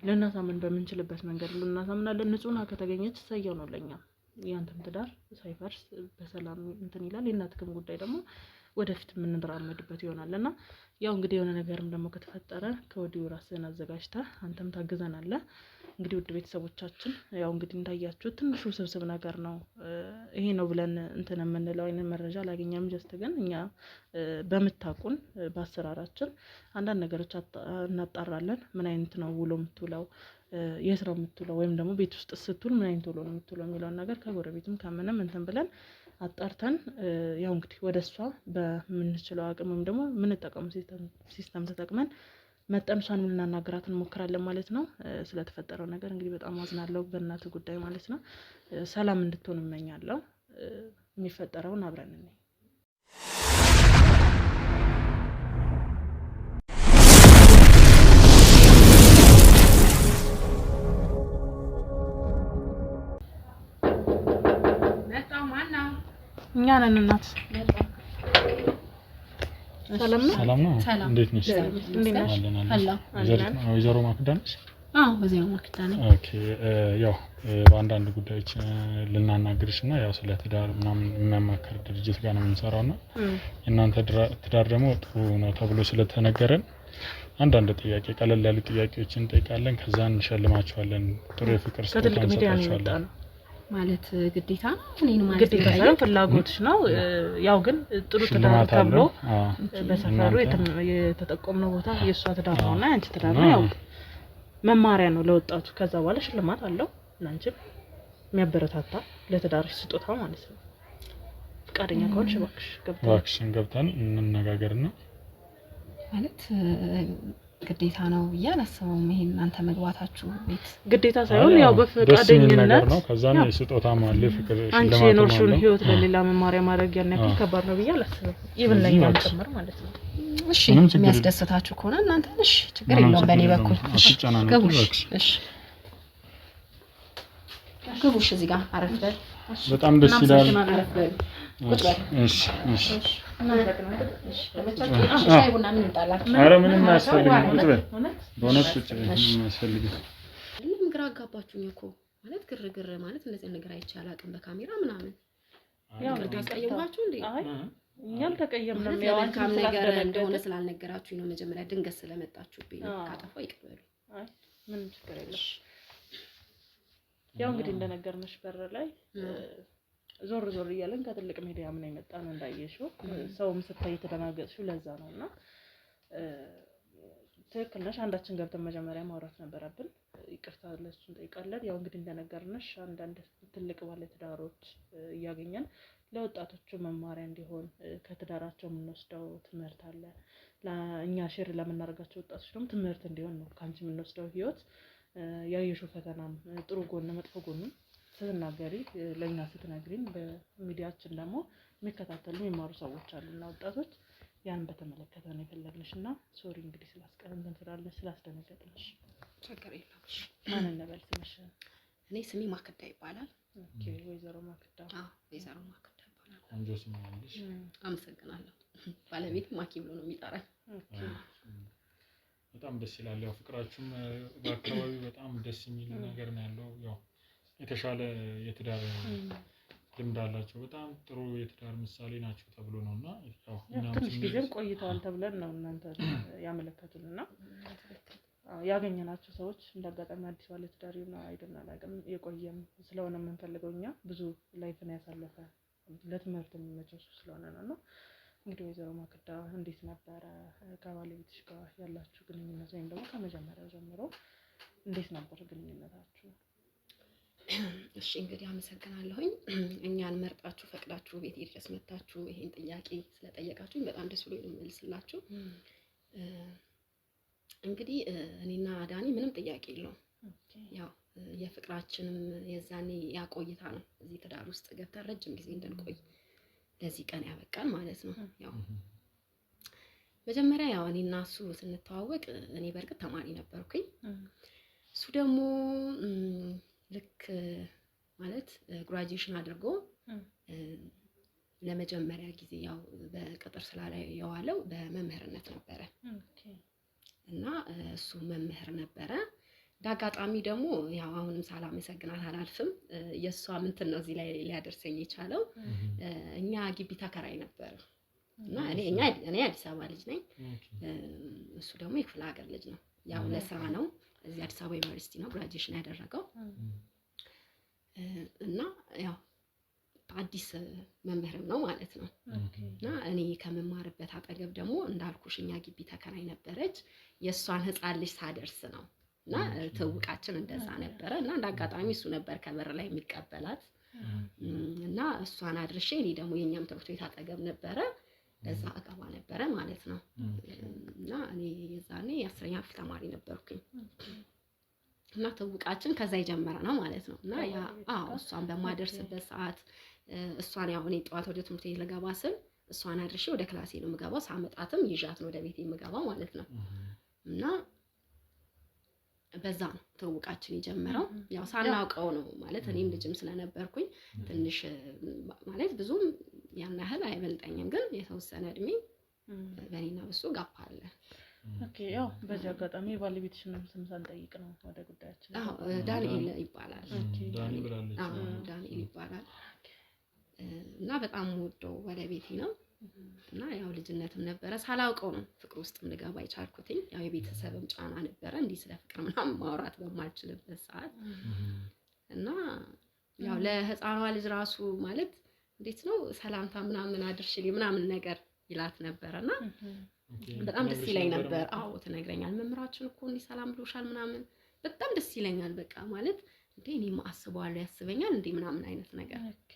ለናሳምን በምንችልበት መንገድ ልናሳምናለን። ንጹህና ከተገኘች ሰየው ነው ለኛ ያንተም ትዳር ሳይፈርስ በሰላም እንትን ይላል። የእናትክም ጉዳይ ደግሞ ወደፊት የምንራመድበት ይሆናልና ያው እንግዲህ የሆነ ነገርም ደግሞ ከተፈጠረ ከወዲሁ ራስህን አዘጋጅተህ አንተም ታግዘናለህ። እንግዲህ ውድ ቤተሰቦቻችን ያው እንግዲህ እንዳያችሁ ትንሽ ውስብስብ ነገር ነው። ይሄ ነው ብለን እንትን የምንለው አይነት መረጃ አላገኘም። ጀስት ግን እኛ በመታቁን በአሰራራችን አንዳንድ ነገሮች እናጣራለን። ምን አይነት ነው ውሎ የምትውለው፣ የት ነው የምትውለው፣ ወይም ደግሞ ቤት ውስጥ ስትውል ምን አይነት ውሎ ነው የምትውለው የሚለውን ነገር ከጎረቤትም ከምንም እንትን ብለን አጣርተን ያው እንግዲህ ወደሷ በምንችለው አቅም ወይም ደግሞ የምንጠቀመው ሲስተም ተጠቅመን መጠንሷን ልናናግራት እንሞክራለን ማለት ነው። ስለተፈጠረው ነገር እንግዲህ በጣም አዝናለሁ በእናት ጉዳይ ማለት ነው። ሰላም እንድትሆን እመኛለሁ። የሚፈጠረውን አብረን እንይ። እኛ ነን እናት። ሰላም ነው። እንዴት ነሽ? ወይዘሮ ማክዳ ነሽ? አዎ ወይዘሮ ማክዳ ነኝ። ኦኬ። ያው በአንዳንድ ጉዳዮች ልናናግርሽና ያው ስለ ትዳር ምናምን የሚያማክር ድርጅት ጋር ነው የምንሰራውና እናንተ ትዳር ደግሞ ጥሩ ነው ተብሎ ስለተነገረን አንዳንድ ጥያቄ ቀለል ያሉ ጥያቄዎችን እንጠይቃለን። ከዛ እንሸልማቸዋለን። ጥሩ የፍቅር ስጦታ እንሰጣቸዋለን። ማለት ግዴታ ነው እኔን ማለት ግዴታ ሳይሆን ፍላጎትሽ ነው። ያው ግን ጥሩ ትዳር ተብሎ በሰፈሩ የተጠቆምነው ቦታ የሷ ትዳር ነውና አንቺ ትዳር ነው ያው መማሪያ ነው ለወጣቱ። ከዛ በኋላ ሽልማት አለው ላንቺም የሚያበረታታ ለትዳርሽ ስጦታ ማለት ነው። ፈቃደኛ ከሆንሽ እባክሽን ገብተን እንነጋገርና ማለት ግዴታ ነው ብዬ አላስበውም። ይሄን እናንተ መግባታችሁ ቤት ግዴታ ሳይሆን ያው በፈቃደኝነት ነው። ከዛም የስጦታ ማለ ፍቅር አንቺ የኖርሽውን ህይወት ለሌላ መማሪያ ማድረግ ያን ያክል ከባድ ነው ብዬ አላስብም። ይብን ላይ ጨምር ማለት ነው። እሺ የሚያስደስታችሁ ከሆነ እናንተ እሺ ችግር የለውም በኔ በኩል እሺ ገቡሽ። እሺ ገቡሽ እዚህ ጋር አረፍ በል። በጣም ደስ ይላል። ቁጭ በል። እሺ እሺ ሻይ ቡና ምን እንጣላችሁ? ኧረ ምንም አያስፈልግም። ቁጭ በል በእውነት ቁጭ በል ምንም አያስፈልግም። ምንም ግራ አጋባችሁኝ እኮ ማለት ግርግር ማለት እንደዚህ ነገር አይቻል አቅም በካሜራ ምናምን ያው ታስቀየማችሁ እንዴ? አይ እኛም ተቀየምንም። ያው አንካም ነገር እንደሆነ ስላልነገራችሁኝ ነው። መጀመሪያ ድንገት ስለመጣችሁብኝ ካጠፋው ይቅርበሉ። አይ ምንም ችግር የለም። ያው እንግዲህ እንደነገርነሽ በር ላይ ዞር ዞር እያለን ከትልቅ ሚዲያ ምን የመጣ ነው እንዳየሽው ሰውም ስታይ ተደናገጥሽው ለዛ ነውና ትክክል ነሽ። አንዳችን ገብተን መጀመሪያ ማውራት ነበረብን። ይቅርታ ለእሱን ጠይቃለን። ያው እንግዲህ እንደነገርነሽ አንዳንድ ትልቅ ባለ ትዳሮች እያገኘን ለወጣቶቹ መማሪያ እንዲሆን ከትዳራቸው የምንወስደው ትምህርት አለ። ለእኛ ሼር ለምናደርጋቸው ወጣቶች ደግሞ ትምህርት እንዲሆን ነው ካንቺ የምንወስደው ህይወት ያየሽው ፈተናም ጥሩ ጎን መጥፎ ጎንም ስትናገሪ ለኛ ስትነግሪን በሚዲያችን ደግሞ የሚከታተሉ የሚማሩ ሰዎች አሉና ወጣቶች ያን በተመለከተ ነው የፈለግንሽና ሶሪ እንግዲህ ስላስቀረን ትላለሽ ስላስደነገጥንሽ። ችግር የለውም። ማን እንበል ስምሽ? እኔ ስሜ ማክዳ ይባላል። ኦኬ ወይዘሮ ማክዳ። ወይዘሮ ማክዳ ይባላል። ቆንጆ ስም አለሽ። አመሰግናለሁ። ባለቤት ማኪ ብሎ ነው የሚጠራኝ። ኦኬ በጣም ደስ ይላል። ያው ፍቅራችሁም በአካባቢው በጣም ደስ የሚል ነገር ነው ያለው። ያው የተሻለ የትዳር ልምድ አላቸው። በጣም ጥሩ የትዳር ምሳሌ ናቸው ተብሎ ነውና ያው ትንሽ ጊዜም ቆይተዋል ተብለን ነው እናንተ ያመለከቱንና ያገኘናቸው ሰዎች እንደአጋጣሚ አዲስ ባለ ትዳር ይሁን አይደለም አላውቅም የቆየም ስለሆነ የምንፈልገው እኛ ብዙ ላይፍን ያሳለፈ ለትምህርት የሚመቸው ስለሆነ ነው። እንግዲህ ወይዘሮ ማክዳ እንዴት ነበረ ከባለቤትሽ ጋር ያላችሁ ግንኙነት ወይም ደግሞ ከመጀመሪያው ጀምሮ እንዴት ነበር ግንኙነታችሁ? እሺ እንግዲህ አመሰግናለሁኝ። እኛን መርጣችሁ ፈቅዳችሁ ቤቴ ድረስ መጣችሁ ይሄን ጥያቄ ስለጠየቃችሁኝ በጣም ደስ ብሎኝ ነው የምልስላችሁ። እንግዲህ እኔና ዳኒ ምንም ጥያቄ የለውም። ያው የፍቅራችንም የዛኔ ያቆይታ ነው እዚህ ትዳር ውስጥ ገብተን ረጅም ጊዜ እንድንቆይ ለዚህ ቀን ያበቃል ማለት ነው። ያው መጀመሪያ ያው እኔና እሱ ስንተዋወቅ እኔ በርግጥ ተማሪ ነበርኩኝ። እሱ ደግሞ ልክ ማለት ግራጁዌሽን አድርጎ ለመጀመሪያ ጊዜ ያው በቅጥር ስላላይ የዋለው በመምህርነት ነበረ እና እሱ መምህር ነበረ። ዳጋጣሚ ደግሞ ያው አሁንም ሳላመሰግናት አላልፍም። የሷ ምንትን ነው እዚህ ላይ ሊያደርሰኝ የቻለው እኛ ግቢ ተከራይ ነበር እና እኔ አዲስ አበባ ልጅ ነኝ። እሱ ደግሞ የክፍለ ሀገር ልጅ ነው። ያው ለስራ ነው እዚህ አዲስ አበባ ዩኒቨርሲቲ ነው ግራጁዌሽን ያደረገው እና ያው አዲስ መምህርም ነው ማለት ነው። እና እኔ ከመማርበት አጠገብ ደግሞ እንዳልኩሽ እኛ ግቢ ተከራይ ነበረች። የሷን ህፃን ልጅ ሳደርስ ነው እና ትውቃችን እንደዛ ነበረ እና እንዳጋጣሚ እሱ ነበር ከበር ላይ የሚቀበላት እና እሷን አድርሼ እኔ ደግሞ የኛም ትምህርት ቤት አጠገብ ነበረ እዛ አገባ ነበረ ማለት ነው። እና እኔ የዛኔ የ10ኛ ክፍል ተማሪ ነበርኩኝ እና ትውቃችን ከዛ የጀመረ ነው ማለት ነው። እና ያ እሷን በማደርስበት ሰዓት እሷን ያው እኔ ጠዋት ወደ ትምህርት ቤት ልገባ ስል እሷን አድርሼ ወደ ክላሴ ነው የምገባው። ሳመጣትም ይዣት ነው ወደ ቤቴ የምገባው ማለት ነው። እና በዛ ነው ትውቃችን የጀመረው። ያው ሳናውቀው ነው ማለት እኔም ልጅም ስለነበርኩኝ ትንሽ ማለት ብዙም ያን ያህል አይበልጠኝም፣ ግን የተወሰነ እድሜ በእኔና በሱ ጋፕ አለ። ኦኬ ያው በዚህ አጋጣሚ ባለቤትሽን ስም ሳንጠይቅ ነው ወደ ጉዳያችን። ዳንኤል ይባላል። ዳኒ ብላለች። ዳንኤል ይባላል እና በጣም ወደው ባለቤቴ ነው። እና ያው ልጅነትም ነበረ ሳላውቀው ነው ፍቅር ውስጥ ልገባ የቻልኩትኝ። ያው የቤተሰብም ጫና ነበረ እንዲህ ስለ ፍቅር ምናምን ማውራት በማልችልበት ሰዓት እና ያው ለህፃኗ ልጅ ራሱ ማለት እንዴት ነው ሰላምታ ምናምን አድርሽልኝ ምናምን ነገር ይላት ነበርና በጣም ደስ ይለኝ ነበር። ትነግረኛል መምራችን እኮ እንዲህ ሰላም ብሎሻል ምናምን በጣም ደስ ይለኛል። በቃ ማለት እንዴ እኔም አስበዋለሁ ያስበኛል እንዴ ምናምን አይነት ነገር። ኦኬ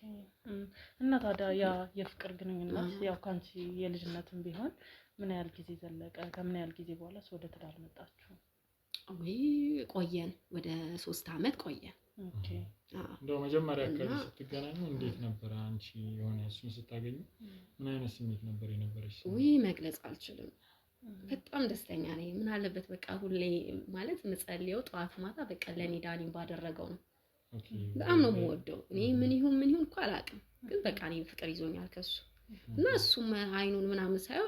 እና ታዲያ ያ የፍቅር ግንኙነት ያው ካንቺ የልጅነትም ቢሆን ምን ያህል ጊዜ ዘለቀ? ከምን ያህል ጊዜ በኋላስ ወደ ትዳር መጣችሁ? ወይ ቆየን፣ ወደ 3 አመት ቆየን። ኦኬ እንደው መጀመሪያ አካባቢ ስትገናኙ እንዴት ነበር? አንቺ የሆነ እሱን ስታገኙ ምን አይነት ስሜት ነበር የነበረሽ? ወይ መግለጽ አልችልም። በጣም ደስተኛ ነኝ። ምን አለበት በቃ ሁሌ ማለት ምጸልየው ጠዋት ማታ በቃ ለኔ ዳኒን ባደረገው ነው። በጣም ነው የምወደው። እኔ ምን ይሁን እኮ አላውቅም፣ ግን በቃ እኔ ፍቅር ይዞኛል ከሱ እና እሱም አይኑን ምናምን ሳይው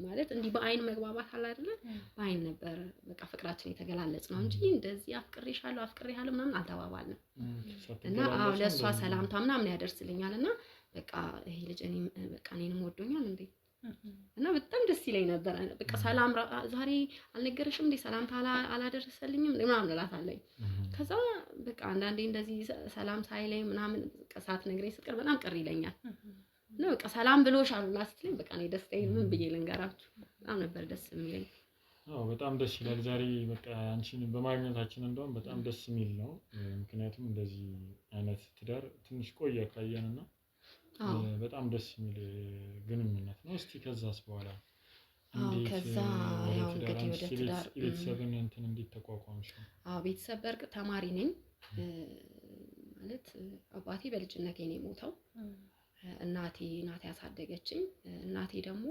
ማለት እንዲህ በአይን መግባባት አለ አይደለ? በአይን ነበር በቃ ፍቅራችን የተገላለጽ ነው እንጂ እንደዚህ አፍቅሬሃለሁ ምናምን አልተባባልንም። እና አዎ ለሷ ሰላምታ ምናምን ያደርስልኛልና በቃ ይሄ ልጅ እኔንም ወዶኛል እንዴ እና በጣም ደስ ይለኝ ነበር። በቃ ሰላም ዛሬ አልነገረሽም እንዴ ሰላምታ አላደረሰልኝም ምናምን እላታለሁ። ከዛ በቃ አንዳንዴ እንደዚህ ሰላም ሳይለኝ ምናምን ቀሳት ነግረኝ ስቀር በጣም ቅር ይለኛል። ነው በቃ ሰላም ብሎሻል ላስትልኝ በቃ እኔ ደስታዬ ምን ብዬ ልንገራችሁ፣ በጣም ነበር ደስ የሚለኝ። አዎ በጣም ደስ ይላል። ዛሬ በቃ አንቺን በማግኘታችን እንደውም በጣም ደስ የሚል ነው። ምክንያቱም እንደዚህ አይነት ትዳር ትንሽ ቆየ ካየንና በጣም ደስ የሚል ግንኙነት ነው። እስቲ ከዛስ በኋላ ከዛ ያው እንግዲህ ወደ ትዳር ቤተሰብን እንዴት ተቋቋምሽ? ቤተሰብ በርግጥ ተማሪ ነኝ ማለት አባቴ በልጅነቴ ነው የሞተው። እናቴ ያሳደገችኝ። እናቴ ደግሞ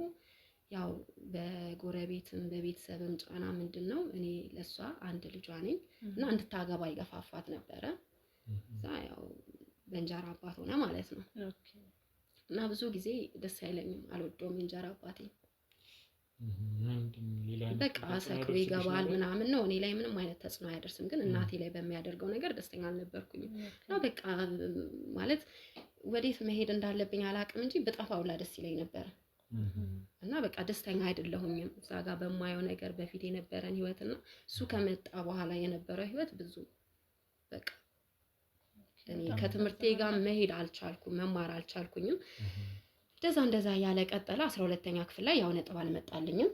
ያው በጎረቤትም በቤተሰብም ጫና ምንድነው እኔ ለሷ አንድ ልጇ ነኝ እና እንድታገባ ይገፋፋት ነበረ። እዛ ያው በእንጀራ አባት ሆነ ማለት ነው። እና ብዙ ጊዜ ደስ አይለኝም፣ አልወደውም እንጀራ አባቴ። በቃ ሰክሮ ይገባል ምናምን ነው። እኔ ላይ ምንም አይነት ተጽዕኖ አያደርስም፣ ግን እናቴ ላይ በሚያደርገው ነገር ደስተኛ አልነበርኩኝም። እና በቃ ማለት ወዴት መሄድ እንዳለብኝ አላቅም እንጂ በጠፋው ላ ደስ ይለኝ ነበር። እና በቃ ደስተኛ አይደለሁኝም እዛ ጋር በማየው ነገር። በፊት የነበረን ህይወትና እሱ ከመጣ በኋላ የነበረው ህይወት ብዙ በቃ እኔ ከትምህርቴ ጋር መሄድ አልቻልኩም፣ መማር አልቻልኩኝም። እንደዛ ያለ ቀጠለ። 12ኛ ክፍል ላይ ያው ነጥብ አልመጣልኝም።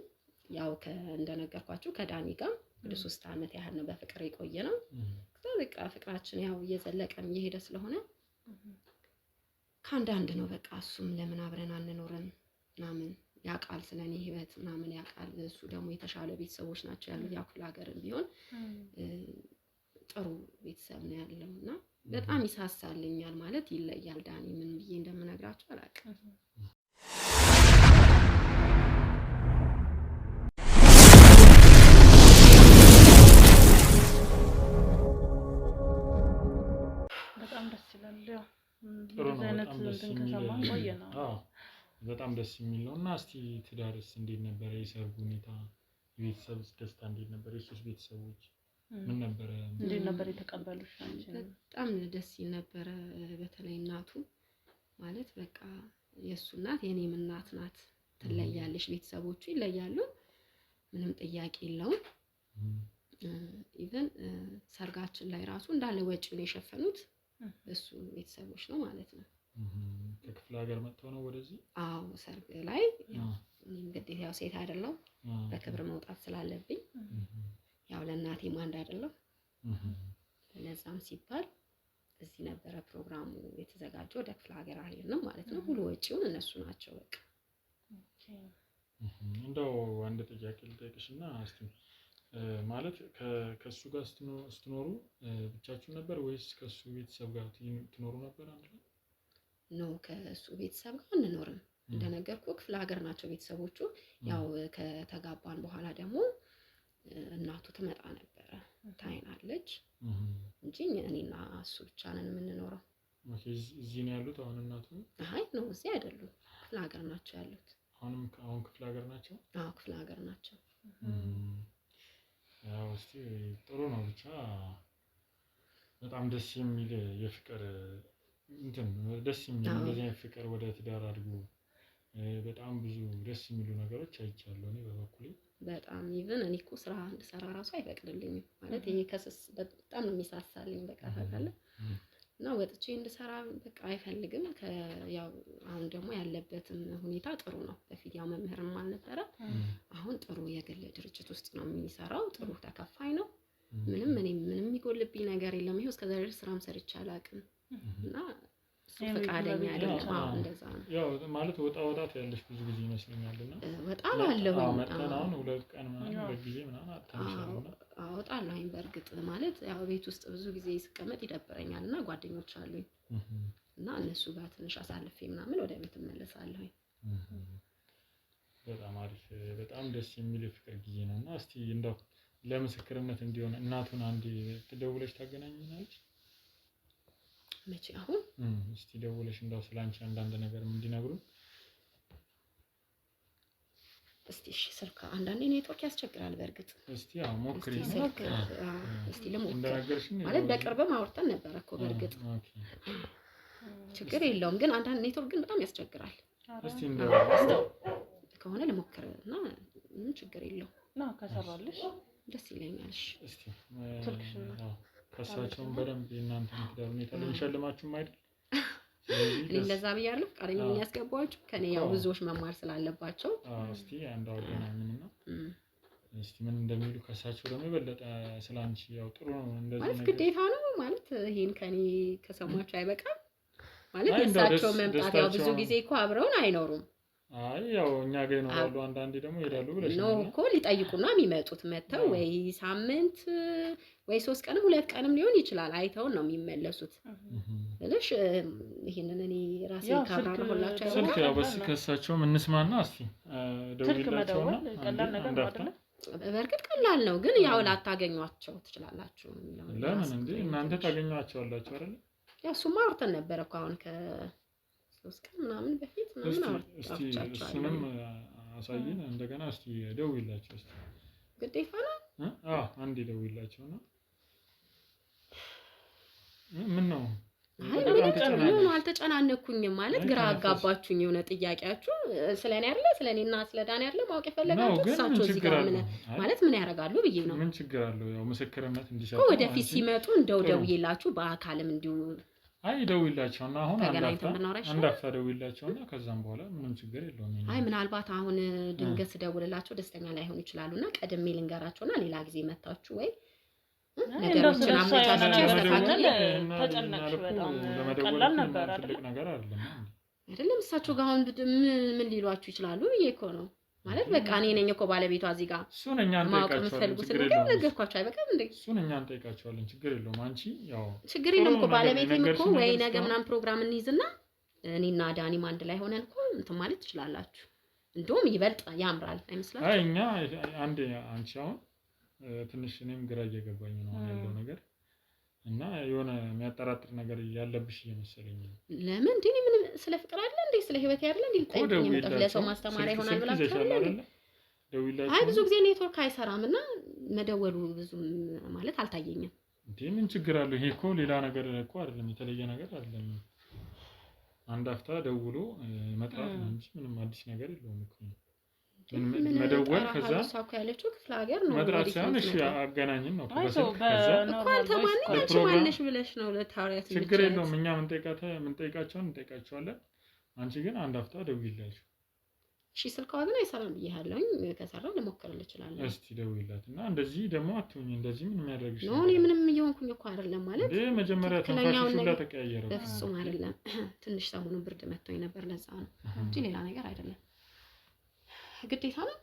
ያው እንደነገርኳችሁ ከዳኒ ጋር ወደ 3 አመት ያህል ነው በፍቅር የቆየ ነው። በቃ ፍቅራችን ያው እየዘለቀም እየሄደ ስለሆነ ከአንዳንድ ነው በቃ እሱም ለምን አብረን አንኖርም ምናምን ያውቃል ስለኔ ህይወት ምናምን ያውቃል። እሱ ደግሞ የተሻለ ቤተሰቦች ናቸው ያሉት፣ ያው ክፍለ ሀገርም ቢሆን ጥሩ ቤተሰብ ነው ያለውና በጣም ይሳሳልኛል ማለት ይለያል። ዳኒ ምን ብዬ እንደምነግራችሁ አላውቅም። በጣም ደስ ይላል። ያው እንደዚህ አይነት እንትን ከሰማን ቆየና በጣም ደስ የሚል ነው። እና እስቲ ትዳርስ እንዴት ነበር? የሰርጉ ሁኔታ፣ የቤተሰብስ ደስታ እንዴት ነበር? የሱስ ቤተሰቦች ምን ነበር? እንዴት ነበር የተቀበሉሽ? በጣም ደስ ይል ነበር። በተለይ እናቱ ማለት በቃ የሱ እናት የኔም እናት ናት። ትለያለሽ፣ ቤተሰቦቹ ይለያሉ፣ ምንም ጥያቄ የለውም። ኢቭን ሰርጋችን ላይ ራሱ እንዳለ ወጪውን የሸፈኑት እሱ ቤተሰቦች ነው ማለት ነው። ከክፍለ ሀገር መጥተው ነው ወደዚህ? አዎ ሰርግ ላይ ያው እንግዲህ ያው ሴት አይደለም በክብር መውጣት ስላለብኝ ያው ለእናቴም አንድ አይደለም፣ ለዛም ሲባል እዚህ ነበረ ፕሮግራሙ የተዘጋጀው። ወደ ክፍለ ሀገር አልሄድንም ማለት ነው። ሙሉ ወጪውን እነሱ ናቸው በቃ። እንደው አንድ ጥያቄ ልጠይቅሽና እስቲ ማለት ከሱ ጋር ስትኖሩ ብቻችሁ ነበር ወይስ ከሱ ቤተሰብ ጋር ትኖሩ ነበር አንድ ላይ? ነው ከሱ ቤተሰብ ጋር እንኖርም። እንደነገርኩ ክፍለ ሀገር ናቸው ቤተሰቦቹ። ያው ከተጋባን በኋላ ደግሞ እናቱ ትመጣ ነበረ፣ ታይናለች እንጂ እኔና እሱ ብቻ ነን የምንኖረው። ኦኬ እዚህ ነው ያሉት አሁን እናቱ? አይ ነው እዚህ አይደሉም፣ ክፍለ ሀገር ናቸው ያሉት። አሁን ክፍለ ሀገር ናቸው? አዎ ክፍለ ሀገር ናቸው። ያው እስቲ ጥሩ ነው ብቻ በጣም ደስ የሚል የፍቅር ደስ የሚል እንደዚህ አይነት ፍቅር ወደ ትዳር አድርጎ በጣም ብዙ ደስ የሚሉ ነገሮች አይቻለሁ እኔ በበኩሌ። በጣም ኢቭን እኔ እኮ ስራ እንድሰራ ራሱ አይፈቅድልኝም ማለት ይሄ ከስስ በጣም ነው የሚሳሳልኝ በቃ ታውቃለህ። እና ወጥቼ እንድሰራ በቃ አይፈልግም። ያው አሁን ደግሞ ያለበትም ሁኔታ ጥሩ ነው። በፊት ያው መምህርም አልነበረ፣ አሁን ጥሩ የግል ድርጅት ውስጥ ነው የሚሰራው። ጥሩ ተከፋይ ነው። ምንም የሚጎልብኝ ነገር የለም። ይሄው እስከዛ ድረስ ስራም ሰርቼ አላውቅም እና ፈቃደኛ አይደለም። እንደዛ ነው ያው ማለት ወጣት ያለሽ ብዙ ጊዜ ይመስለኛልና ወጣ አለው መጣናውን 2 ቀን ምናምን 2 ጊዜ ምናምን አጥተንሻልና አወጣለሁኝ። በእርግጥ ማለት ያው ቤት ውስጥ ብዙ ጊዜ ስቀመጥ ይደብረኛልና ጓደኞች አሉኝ እና እነሱ ጋር ትንሽ አሳልፌ ምናምን ወደ ቤት እመለሳለሁኝ። በጣም አሪፍ በጣም ደስ የሚል ፍቅር ጊዜ ነውና እስቲ እንደው ለምስክርነት እንዲሆን እናቱን አንዴ ትደውለሽ ታገናኝናለሽ? መቼ አሁን እስቲ ደውለሽ እንደው ስላንቺ አንዳንድ ነገር እንዲነግሩን እስቲ እሺ። ስልክ አንዳንዴ ኔትወርክ ያስቸግራል በእርግጥ። እስቲ አዎ ሞክሪ። እስቲ ልሞክር ማለት በቅርብም አውርተን ነበር እኮ በእርግጥ ችግር የለውም ግን አንዳንድ ኔትወርክ ግን በጣም ያስቸግራል። እስቲ እንደው ከሆነ ልሞክርና ምንም ችግር የለውም ነው ከሰራልሽ ደስ ይለኛል። እሺ እስቲ ከሳቸውም በደንብ የእናንተን ትዳር ሁኔታ ለሚሸልማችሁም አይደል? እኔ እንደዛ ብያለሁ። ቃለኛ ምን ያስገባችሁ ከኔ ያው ብዙዎች መማር ስላለባቸው እስቲ አንዳው ገናኝና እስቲ ምን እንደሚሉ ከሳቸው ደግሞ የበለጠ ስላንቺ ያው ጥሩ ነው እንደዚህ ማለት ግዴታ ነው ማለት ይሄን ከኔ ከሰማችሁ አይበቃም ማለት የሳቸው መምጣት ያው ብዙ ጊዜ እኮ አብረውን አይኖሩም። አይ ያው እኛ ጋር ይኖራሉ አንዳንዴ ደግሞ ይሄዳሉ ብለሽ ነው እኮ ሊጠይቁና የሚመጡት መተው ወይ ሳምንት ወይ 3 ቀንም 2 ቀንም ሊሆን ይችላል አይተውን ነው የሚመለሱት ብለሽ ይሄንን እኔ ራሴ ካብራራሁላችሁ አይደል? ስልክ ያው በስ ከሳቸው እንስማና እስቲ ደውልላቸውና ቀላል ነገር አይደለ? በእርግጥ ቀላል ነው ግን ያው ላታገኟቸው ትችላላችሁ ነው። ለምን እንዴ እናንተ ታገኟቸዋላችሁ አይደል? ያው እሱማ አውርተን ነበር እኮ አሁን ከ3 ቀን ምናምን በፊት ምናምን አውርቻቸዋለሁ። እሱንም አሳይን እንደገና እስቲ ደውይላቸው እስቲ ግዴታ ነው። አንዴ ደውይላቸውና ምን ነው ምን አልተጨናነኩኝም ማለት ግራ አጋባችሁኝ። የሆነ ጥያቄያችሁ ስለኔ አይደለ ስለኔና ስለዳኒ አይደለ ማወቅ የፈለጋችሁ እሳቸው እዚህ ጋር ምን ማለት ምን ያደርጋሉ ብዬ ነው። ምን ችግር አለው? ያው ምስክርነት እንዲሰጡ ወደፊት ሲመጡ እንደው ደውዬላችሁ በአካልም እንዲሁ አይ ደውይላቸውና አሁን አንዳፍታ ደውይላቸውና ከዛም በኋላ ምንም ችግር የለውም። አይ ምናልባት አሁን ድንገት ደውልላቸው ደስተኛ ላይሆኑ ይችላሉና ቀድሜ ልንገራቸውና ሌላ ጊዜ መታችሁ ወይ ነገሮችን አመቻችተው ተስተካክለ ተጨነቅሽ በጣም ቀላል ነበር አይደለም እሳቸው ጋር አሁን ምን ሊሏችሁ ይችላሉ ብዬ እኮ ነው ማለት በቃ እኔ ነኝ እኮ ባለቤቷ እዚህ ጋር እሱን እኛን ጠይቃቸዋለን ነገርኳቸው አይበቃም እንዴ? እሱን እኛን ጠይቃቸዋለን ችግር የለውም። አንቺ ያው ችግር የለም እኮ ባለቤቴም እኮ ወይ ነገ ምናምን ፕሮግራም እንይዝና እኔና ዳኒም አንድ ላይ ሆነን እኮ እንትን ማለት ትችላላችሁ። እንደውም ይበልጥ ያምራል አይመስላችሁ? አይ እኛ አንዴ አንቺ አሁን ትንሽ እኔም ግራ እየገባኝ ነው ያለው ነገር እና የሆነ የሚያጠራጥር ነገር ያለብሽ እየመሰለኝ ነው። ለምን እንዴ ምን ስለ ፍቅር አይደለ እንዴ ስለ ህይወት አይደለ እንዴ ጠይቀኝ ነው ለሰው ማስተማሪያ ይሆናል ብላችሁ አይደል? አይ ብዙ ጊዜ ኔትወርክ አይሰራምና መደወሉ ብዙ ማለት አልታየኝም። እንዴ ምን ችግር አለው? ይሄ እኮ ሌላ ነገር እኮ አይደለም የተለየ ነገር አይደለም። አንድ አፍታ ደውሎ መጥራት ነው እንጂ ምንም አዲስ ነገር የለውም እኮ መደወል ከዛ ሳውካ ያለችው ክፍለ ሀገር ነው መጥራት ሳይሆን እሺ አገናኝን ነው በስልክ ከዛ እንኳን ተማንነች ማለሽ ብለሽ ነው ለታሪያት ችግር የለውም። እኛ ምን ጠይቃቸውን እንጠይቃቸዋለን። አንቺ ግን አንድ አፍታ ደውይላችሁ እሺ። ስልኳ ግን አይሰራም ብዬሃለሁኝ። ከሰራ ልሞክርልህ እችላለሁ። እስቲ ደውይላትና እንደዚህ ደግሞ አትሁኝ እንደዚህ ምን የሚያደርግሽ ነው? እኔ ምንም እየሆንኩኝ እኮ አይደለም ማለት መጀመሪያ ተንፋሽሽ ሁላ ተቀያየረ። በፍጹም አይደለም። ትንሽ ሰሞኑን ብርድ መጥቶኝ ነበር ለዛ ነው እንጂ ሌላ ነገር አይደለም። ግዴታ ነው።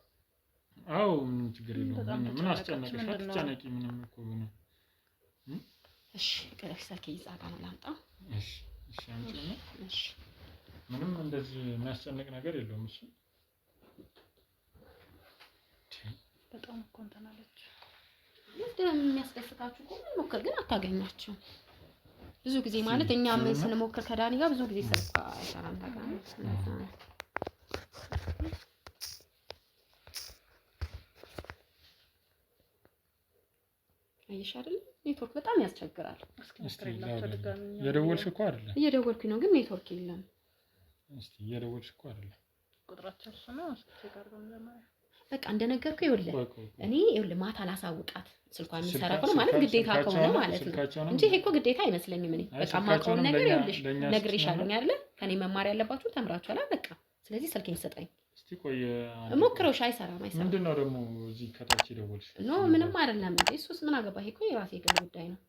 አዎ ምንም ችግር የለውም። ምን አስጨነቀሽ? አትጨነቂ ምንም እኮ ነው። እሺ ከሰልክ ይዛጋ ነው ላምጣው። እሺ አንቺ ነው። እሺ ምንም እንደዚህ የሚያስጨንቅ ነገር የለውም። እሺ በጣም እኮ እንትን አለች። የሚያስደስታችሁ እኮ ሞክር ግን አታገኛቸው። ብዙ ጊዜ ማለት እኛ ምን ስንሞክር ከዳኒ ጋር ብዙ ጊዜ ስልክ አይሰራም ታውቃለህ። አይሽ አይደል ኔትወርክ በጣም ያስቸግራል። እየደወልሽ እኮ አይደለም? እየደወልኩኝ ነው ግን ኔትወርክ የለም። እስቲ እየደወልሽ እኮ አይደለም? ቁጥራቸው እሱ ነው። እስኪ ጋርም ለማያ በቃ እንደነገርኩህ ይኸውልህ እኔ ይኸውልህ ማታ ላሳውቃት ስልኳን የሚሰራ ከሆነ ማለት ግዴታ ከሆነ ማለት ነው እንጂ ይሄ እኮ ግዴታ አይመስለኝም። እኔ በቃ ማውቀውን ነገር ይኸውልሽ ነግሬሻለሁ አይደል? ከኔ መማር ያለባችሁ ተምራችኋል በቃ። ስለዚህ ስልኬን ስጠኝ። እስቲ እስቲ ቆይ ሞክረው። አይሰራም። ምንድነው ደግሞ እዚህ ከታች የደወልሽ? ኖ ምንም አይደለም እንዴ እሱስ ምን አገባህ? እኮ የራሴ የግል ጉዳይ ነው።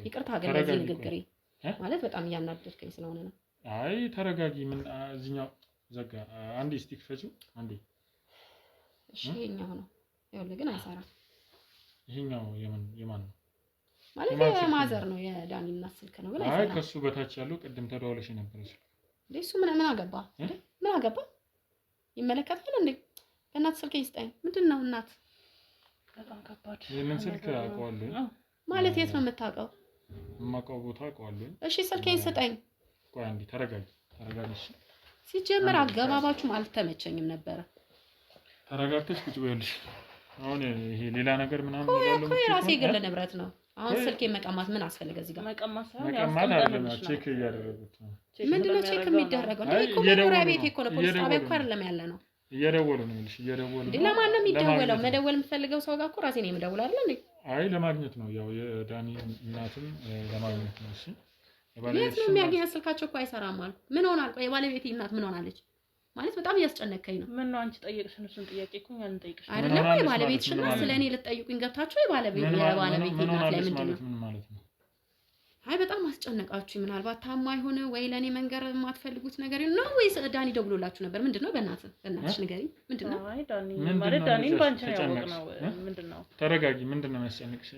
ይቅርታ ግን በዚህ ንግግሬ ማለት በጣም እያናደድከኝ ስለሆነ ነው። አይ ተረጋጊ። ምን እዚህኛው ዘጋ። አንዴ እስቲ ክፈችው አንዴ። እሺ ይሄኛው ነው ይኸውልህ፣ ግን አይሰራም። ይሄኛው የማን ነው? ማለት የማዘር ነው የዳኒ እናት ስልክ ነው። ግን አይ ከሱ በታች ያለው ቅድም ተደዋውለሽ የነበረው ስልክ እሱ ምን አገባ? ምን አገባ? ይመለከታል እንዴ? በእናት ስልክ ይስጠኝ። ምንድነው እናት? በጣም ከባድ። ይሄንን ስልክ አውቀዋለሁ ማለት የት ነው የምታውቀው? የማውቀው ቦታ አውቀዋለሁ። እሺ ስልኬን ስጠኝ። ቆይ አንዴ ተረጋጊ። ሲጀመር አገባባችሁም አልተመቸኝም ነበረ። ተረጋግተሽ ቁጭ በይልሽ። አሁን ይሄ ሌላ ነገር ምናምን ይላል እኮ የራሴ ግል ንብረት ነው። አሁን ስልኬን መቀማት ምን አስፈልገ? እዚህ ጋር መቀማት አይደለም፣ ቼክ እያደረጉት ነው። ምንድነው ቼክ የሚደረገው? እኮ መኖሪያ ቤት እኮ ነው፣ ፖሊስ ጣቢያ እኮ አይደለም ያለ ነው። እየደወሉ ነው ልሽ እየደወሉ ነው። ለማን ነው የሚደወለው? መደወል የምፈልገው ሰው ጋር እኮ ራሴ ነው የምደውለው አይደል እንዴ? አይ ለማግኘት ነው፣ ያው የዳኒ እናትም ለማግኘት ነው። እሺ የት ነው የሚያገኘው? ስልካቸው እኮ አይሰራም አልኩ። ምን ሆናል? ቆይ የባለቤቴ እናት ምን ሆናለች? ማለት በጣም እያስጨነቀኝ ነው። ምን ነው አንቺ ጠየቅሽን? እሱን ጥያቄ እኮ ያንን ጠይቅሽ አይደለም ወይ? ባለቤትሽና ስለኔ ልትጠይቁኝ ገብታችሁ የባለቤቴ እናት ላይ ምንድን ነው? ምን ማለት ነው? አይ በጣም አስጨነቃችሁ። ምናልባት ታማኝ ሆነ ወይ ለኔ መንገር የማትፈልጉት ነገር ነው ወይስ ዳኒ ደውሎላችሁ ነበር? ምንድነው? በእናትሽ ንገሪኝ። ምንድነው? አይ ዳኒ ማለት ዳኒን ባንቺ ነው ያወቅነው። ምንድነው? ተረጋጊ። ምንድነው የሚያስጨንቅሽ?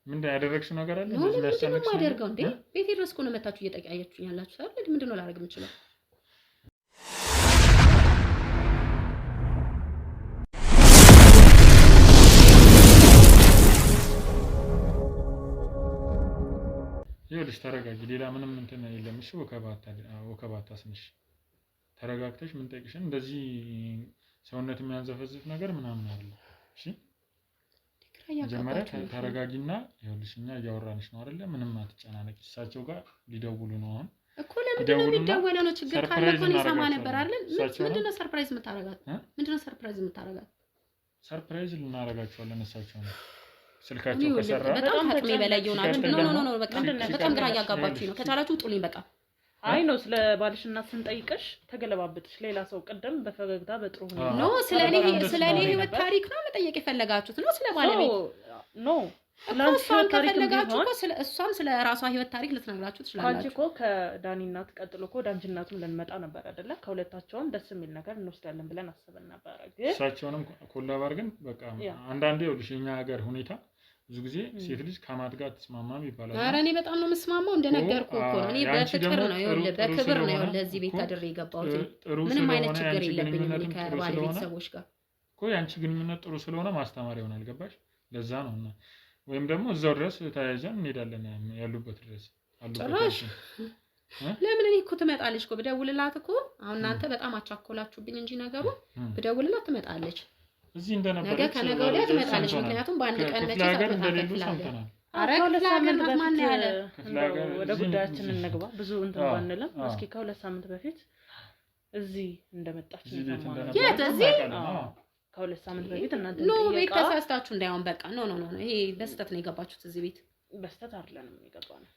ምንድነው ያደረግሽው ነገር አለ? ምንድነው የሚያስጨንቅሽ? ማደርገው እንዴ? ቤቴ ድረስ እኮ ነው መታችሁ እየጠቃያችሁኝ ያላችሁ አይደል? ምንድነው ላደርግ የምችለው? ይኸውልሽ ተረጋጊ። ሌላ ምንም እንትን የለም። እሺ ወከባታ ስንሽ ተረጋግተሽ ምን ጠይቅሽን እንደዚህ ሰውነት የሚያንዘፈዝፍ ነገር ምናምን አለ። እሺ መጀመሪያ ተረጋጊና ይኸውልሽ እኛ እያወራንሽ ነው አይደለ? ምንም አትጨናነቂ። እሳቸው ጋር ሊደውሉ ነው አሁን እኮ። ለምንድን ነው የሚደወለው? ነው ችግር ካለ እኮ ነው ይሰማ ነበር አይደል? ምንድነው ሰርፕራይዝ የምታረጋት? ምንድነው ሰርፕራይዝ የምታረጋት? ሰርፕራይዝ ልናረጋቸዋለን እሳቸው ነው ስልካቸው ከሰራ በጣም ከጥሜ በላይ ይሆናል። ኖ በቃ በጣም ግራ እያጋባችሁ ነው። ከቻላችሁ ውጡልኝ በቃ። አይ ነው ስለ ባልሽና ስንጠይቅሽ ተገለባብጥሽ ሌላ ሰው ቀደም በፈገግታ በጥሩ ሁኔታ ኖ ስለኔ ህይወት ታሪክ ነው መጠየቅ የፈለጋችሁት ነው? ስለ ባለቤት ኖ እሷን ከፈለጋችሁ እኮ እሷም ስለ ራሷ ህይወት ታሪክ ልትነግራችሁ ትችላላችሁ። አንቺ እኮ ከዳኒ እናት ቀጥሎ እኮ ዳንቺ እናቱም ልንመጣ ነበር አይደለ? ከሁለታቸውም ደስ የሚል ነገር እንወስዳለን ብለን አስበን ነበር። ግን እሳቸውንም ኮላባር ግን በቃ አንዳንዴ ይኸውልሽ የኛ ሀገር ሁኔታ ብዙ ጊዜ ሴት ልጅ ከማት ጋር ተስማማም ይባላል። ኧረ እኔ በጣም ነው የምስማማው። እንደነገርኩህ እኮ ነው። እኔ በፍቅር ነው ይኸውልህ፣ በክብር ነው ይኸውልህ እዚህ ቤት አድሬ የገባሁት። ምንም አይነት ችግር የለብኝም እኔ ከባለቤተሰቦች ጋር እኮ። ያንቺ ግንኙነት ጥሩ ስለሆነ ማስተማር ይሆናል። ገባሽ? ለዛ ነው እና ወይም ደግሞ እዛው ድረስ ተያይዘን እንሄዳለን ያሉበት ድረስ ጭራሽ ለምን እኔ እኮ ትመጣለች እኮ ብደውልላት እኮ። አሁን እናንተ በጣም አቻኮላችሁብኝ እንጂ ነገሩ ብደውልላት ትመጣለች። እዚህ እንደነበረ ነገ ከነገ ወዲያ ትመጣለች። ምክንያቱም በአንድ ቀን መቼ ታመጣለች? አረ ለምን ማን ያለ ወደ ጉዳያችን እንግባ። ብዙ እንትን ባንልም እስኪ ከሁለት ሳምንት በፊት እዚህ እንደመጣች ነው። የት እዚህ? ከሁለት ሳምንት በፊት እናንተ ኖ ቤት ተሳስታችሁ እንዳይሆን በቃ ኖ ይሄ በስተት ነው የገባችሁት እዚህ ቤት። በስተት አይደለም የገባነው፣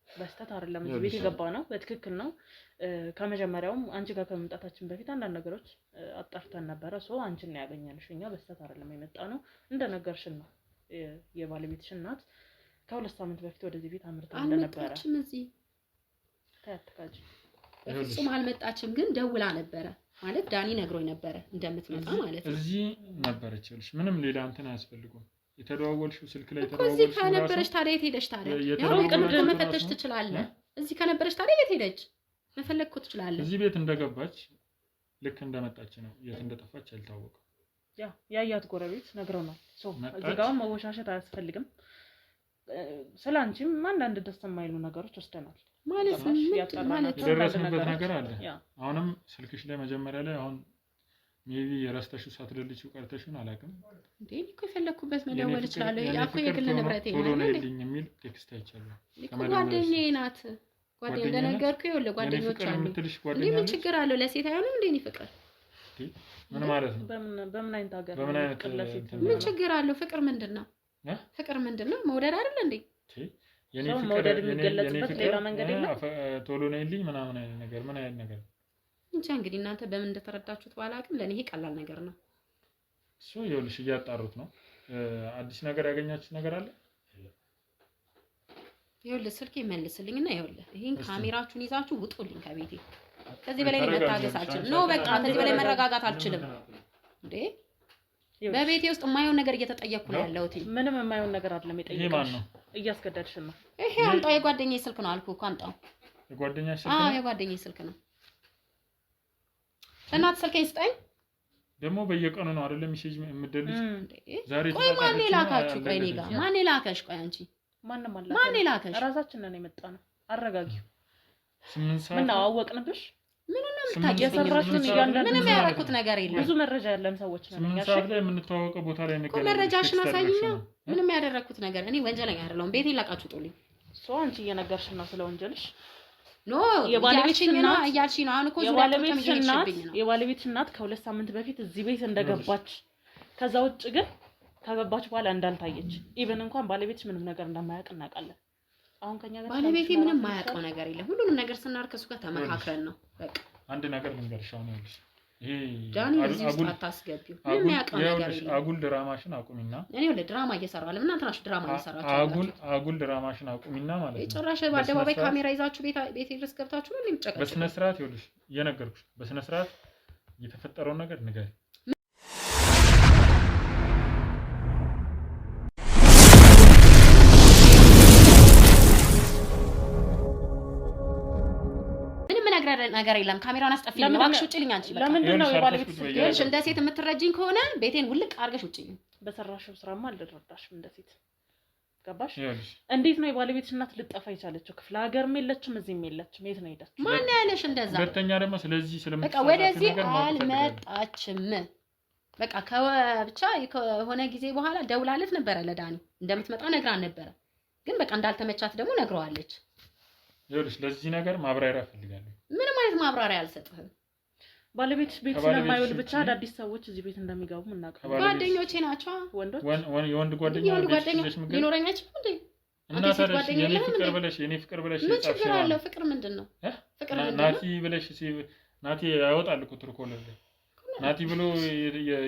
በስተት አይደለም እዚህ ቤት የገባነው፣ በትክክል ነው። ከመጀመሪያውም አንቺ ጋር ከመምጣታችን በፊት አንዳንድ ነገሮች አጣርተን ነበረ። አንቺን ነው ያገኘንሽ። እኛ በስተት አይደለም የመጣነው፣ እንደነገርሽን ነው። የባለቤትሽ እናት ከሁለት ሳምንት በፊት ወደዚህ ቤት አምርታ እንደነበረ አልመጣችም። እዚህ ታያትካጂ በፍጹም አልመጣችም። ግን ደውላ ነበረ ማለት ዳኒ ነግሮኝ ነበረ እንደምትመጣ ማለት ነው። እዚህ ነበረች ልሽ ምንም ሌላ እንትን አያስፈልጉም። የተደዋወልሽው ስልክ ላይ የተደዋወልሽው እዚህ ከነበረች ታዲያ የት ሄደች ታዲያ? ያው ቅድም መፈተሽ ትችላለህ። እዚህ ከነበረች ታዲያ የት ሄደች? መፈለግ እኮ ትችላለህ። እዚህ ቤት እንደገባች ልክ እንደመጣች ነው። የት እንደጠፋች አልታወቀም። ያያት ጎረቤት ነግረውናል። እዚህ ጋር መወሻሸት አያስፈልግም። ስላንቺም አንዳንድ ደስ የማይሉ ነገሮች ወስደናል። ማለት የደረስንበት ነገር አለ። አሁንም ስልክሽ ላይ መጀመሪያ ላይ አሁን ሜቢ የረስተሽው ሳትደልቺው ቀርተሽን አላውቅም። እንዴ እኮ የፈለኩበት መደወል እችላለሁ። ያኮ የግል ንብረቴ ነው አይደል? የሚል ቴክስት አይቻለሁ። ጓደኛዬ ናት። ጓደኛ እንደነገርኩህ ይኸውልህ ጓደኞች አሉ። እንዴ ምን ችግር አለው? ለሴት አይሆንም እንዴ? እኔ ፍቅር ምን ማለት ነው? በምን አይነት ሀገር ምን ችግር አለው? ፍቅር ምንድነው? ፍቅር ምንድነው? መውደድ አይደል እንዴ? የኔ ፍቅር መውደድ የሚገለጽበት ሌላ መንገድ የለም። ቶሎ ነይልኝ ምናምን አይነት ነገር ምን አይነት ነገር እንጃ እንግዲህ እናንተ በምን እንደተረዳችሁት ባላቅም ለኔ ይሄ ቀላል ነገር ነው። እሱ ይኸውልሽ እያጣሩት ነው። አዲስ ነገር ያገኛችሁት ነገር አለ? ይኸውልህ ስልኬ መልስልኝና ይኸውልህ ይሄን ካሜራችሁን ይዛችሁ ውጡልኝ ከቤቴ። ከዚህ በላይ መታገስ አልችልም። ኖ በቃ ከዚህ በላይ መረጋጋት አልችልም እንዴ። በቤቴ ውስጥ የማይሆን ነገር እየተጠየቅኩ ነው ያለሁት። ምንም የማይሆን ነገር አይደለም የጠየቅሽ። ይሄ ማን ነው? እያስገደድሽን ነው። ይሄ አምጣው፣ የጓደኛዬ ስልክ ነው አልኩህ እኮ አምጣው። የጓደኛሽ ስልክ ነው? አዎ የጓደኛዬ ስልክ ነው። እናት ስልኬን ስጠኝ። ደግሞ በየቀኑ ነው አይደለም ሚሴጅ የምትደልሽ? ዛሬ ቆይ ማን ላካችሁ? ቆይ እኔ ጋር ማን ላከሽ? ቆይ አንቺ ማንም አላከሽ? ማን ላከሽ? ራሳችን ነን የመጣ ነው። አረጋጊው። 8 ሰዓት ምን አወቅንብሽ? ምን ነው የምታየሰራሽን እያንዳንዱ ምንም ያደረኩት ነገር የለም። ብዙ መረጃ ያለን ሰዎች ነን። 8 ሰዓት ላይ የምንተዋወቀው ቦታ ላይ ነገር መረጃሽን አሳይኛ። ምንም ያደረኩት ነገር እኔ ወንጀለኛ አይደለሁም። ቤቴን ለቃችሁ ጡልኝ። አንቺ እየነገርሽን ነው ስለ ወንጀልሽ። ኖ የባለቤትሽ እናት እያልሽኝ ነው። አሁን እኮ የባለቤትሽ እናት ከ2 ሳምንት በፊት እዚህ ቤት እንደገባች ከዛ ውጭ ግን ከገባች በኋላ እንዳልታየች ኢቭን እንኳን ባለቤትሽ ምንም ነገር እንደማያውቅ እናውቃለን። አሁን ከኛ ጋር ባለቤቴ ምንም ማያውቀው ነገር የለም። ሁሉንም ነገር ስናደርግ ከሱ ጋር ተመካክረን ነው። በቃ አንድ ነገር ልንገርሽ። አሁን ይኸውልሽ ይሄ ዳኒ እዚህ ውስጥ አታስገቢው። ምንም ያውቀው ነገር የለም። አጉል ድራማሽን አቁሚና እኔ ወለ ድራማ እየሰራሁ ለምን እናንተ ናችሁ ድራማ እየሰራችሁ? አጉል ድራማሽን አቁሚና ማለት ነው። ጭራሽ በአደባባይ ካሜራ ይዛችሁ ቤቴ ድረስ ገብታችሁ ነው የምትጨቀጭቁ። በስነ ስርዓት ይኸውልሽ እየነገርኩሽ በስነ ስርዓት የተፈጠረውን ነገር ንገሪ። ነገር የለም። ካሜራውን አስጠፊልኝ እባክሽ፣ ውጪልኝ አንቺ። በቃ ለምንድን ነው የባለቤት ልጅ እንደ ሴት የምትረጂኝ ከሆነ ቤቴን ውልቅ አድርገሽ ውጪልኝ። በሰራሽው ስራማ አልረዳሽም እንደ ሴት ገባሽ? እንዴት ነው የባለቤትሽ እናት ልጠፋ የቻለችው? ክፍለ ሀገርም የለችም እዚህም የለችም። የት ነው ሄዳችሁ? ማን ያለሽ እንደዛ? ሁለተኛ ደግሞ ስለዚህ በቃ ወደዚህ አልመጣችም። በቃ ብቻ ከሆነ ጊዜ በኋላ ደውላለት ነበረ ለዳኒ እንደምትመጣ ነግራን ነበረ። ግን በቃ እንዳልተመቻት ደግሞ ነግረዋለች። ይኸውልሽ ለዚህ ነገር ማብራሪያ ፈልጋለሁ። ምንም አይነት ማብራሪያ አልሰጥህም። ባለቤትሽ ቤት ስለማይውል ብቻ አዳዲስ ሰዎች እዚህ ቤት እንደሚገቡ እናውቃለን። ጓደኞቼ ናቸው። የወንድ ጓደኛ ሊኖረኝ አይችልም እንዴ? እና ታዲያ የኔ ፍቅር ብለሽ ምን ችግር አለው? ፍቅር ምንድን ነው? ፍቅር ናቲ ብለሽ ናቲ ያወጣል እኮ ትርኮለለ ናቲ ብሎ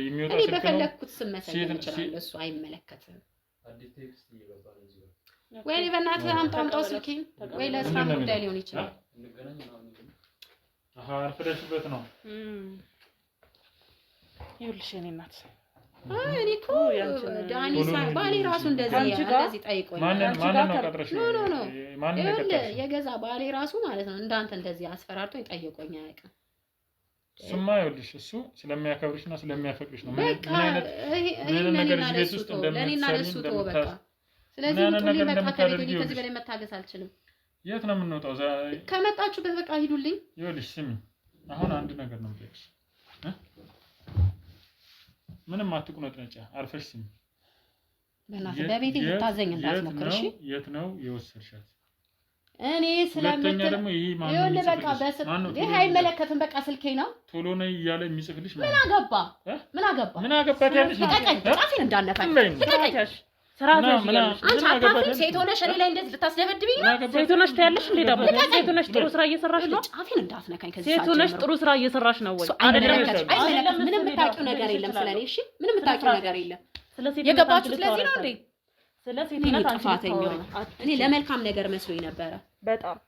የሚወጣ ስልክ ነው። በፈለኩት ስም መሰለኝ ይችላል። እሱ አይመለከትም። አዲስ ቴክስት እየገባል እዚህ ጋር ወይ በእናትህ አምጣው ስልኬን። ወይ ለስራ ጉዳይ ሊሆን ይችላል። አርፍደሽበት ነው። ይኸውልሽ የእኔ እናት እኔ እኮ ዳኒ ባሌ ራሱ እንደዚህ ጠይቆኝ ማንን ነው ቀጥረሽ? ኖ የገዛ ባሌ ራሱ ማለት ነው እንዳንተ እንደዚህ አስፈራርቶኝ ጠይቆኝ አያውቅም። እሱማ ይኸውልሽ እሱ ስለሚያከብርሽና ስለሚያፈቅርሽ ነው። ምን አይነት ነገር እዚህ ቤት ውስጥ እንደምትሰሪ ስለዚህ ሁሉ በቃ ከዚህ በላይ መታገስ አልችልም። የት ነው የምንወጣው? ከመጣችሁበት በቃ ሂዱልኝ። ይኸውልሽ ስሚ፣ አሁን አንድ ነገር ነው የምጠይቅሽ። ምንም አትቁነጥነጫ፣ አርፈሽ ስሚ። በእናትህ በቤቴ ልታዘኝ እንዳትሞክር እሺ። የት ነው የወሰድሻት? እኔ ስለምትል ደግሞ ይሄ ማን ነው? በቃ ይሄ አይመለከትም። በቃ ስልኬ ነው። ቶሎ ነይ እያለ የሚጽፍልሽ ምን አገባ? ምን አገባት ያለሽ? ልቀቀኝ፣ ጣፊን እንዳነፋኝ ልቀቀኝ። አንቺ አታፍሪ? ሴት ሆነሽ እኔ ላይ እንደዚህ ልታስደበድብኝ ነው? ሴት ሆነሽ ታያለሽ እንዴ? ደግሞ ሴት ሆነሽ ጥሩ ስራ እየሰራሽ ነው። ጫፊን እንዳትነካኝ። ከዚህ ሴት ሆነሽ ጥሩ ስራ እየሰራሽ ነው ወይ? አይደለም። ምንም የምታውቂው ነገር የለም ስለኔ። እሺ፣ ምንም የምታውቂው ነገር የለም። የገባችሁት ስለዚህ ነው እንዴ? ስለ ሴትነት አንቺ ጥፋተኛው እኔ ለመልካም ነገር መስሎኝ ነበረ። በጣም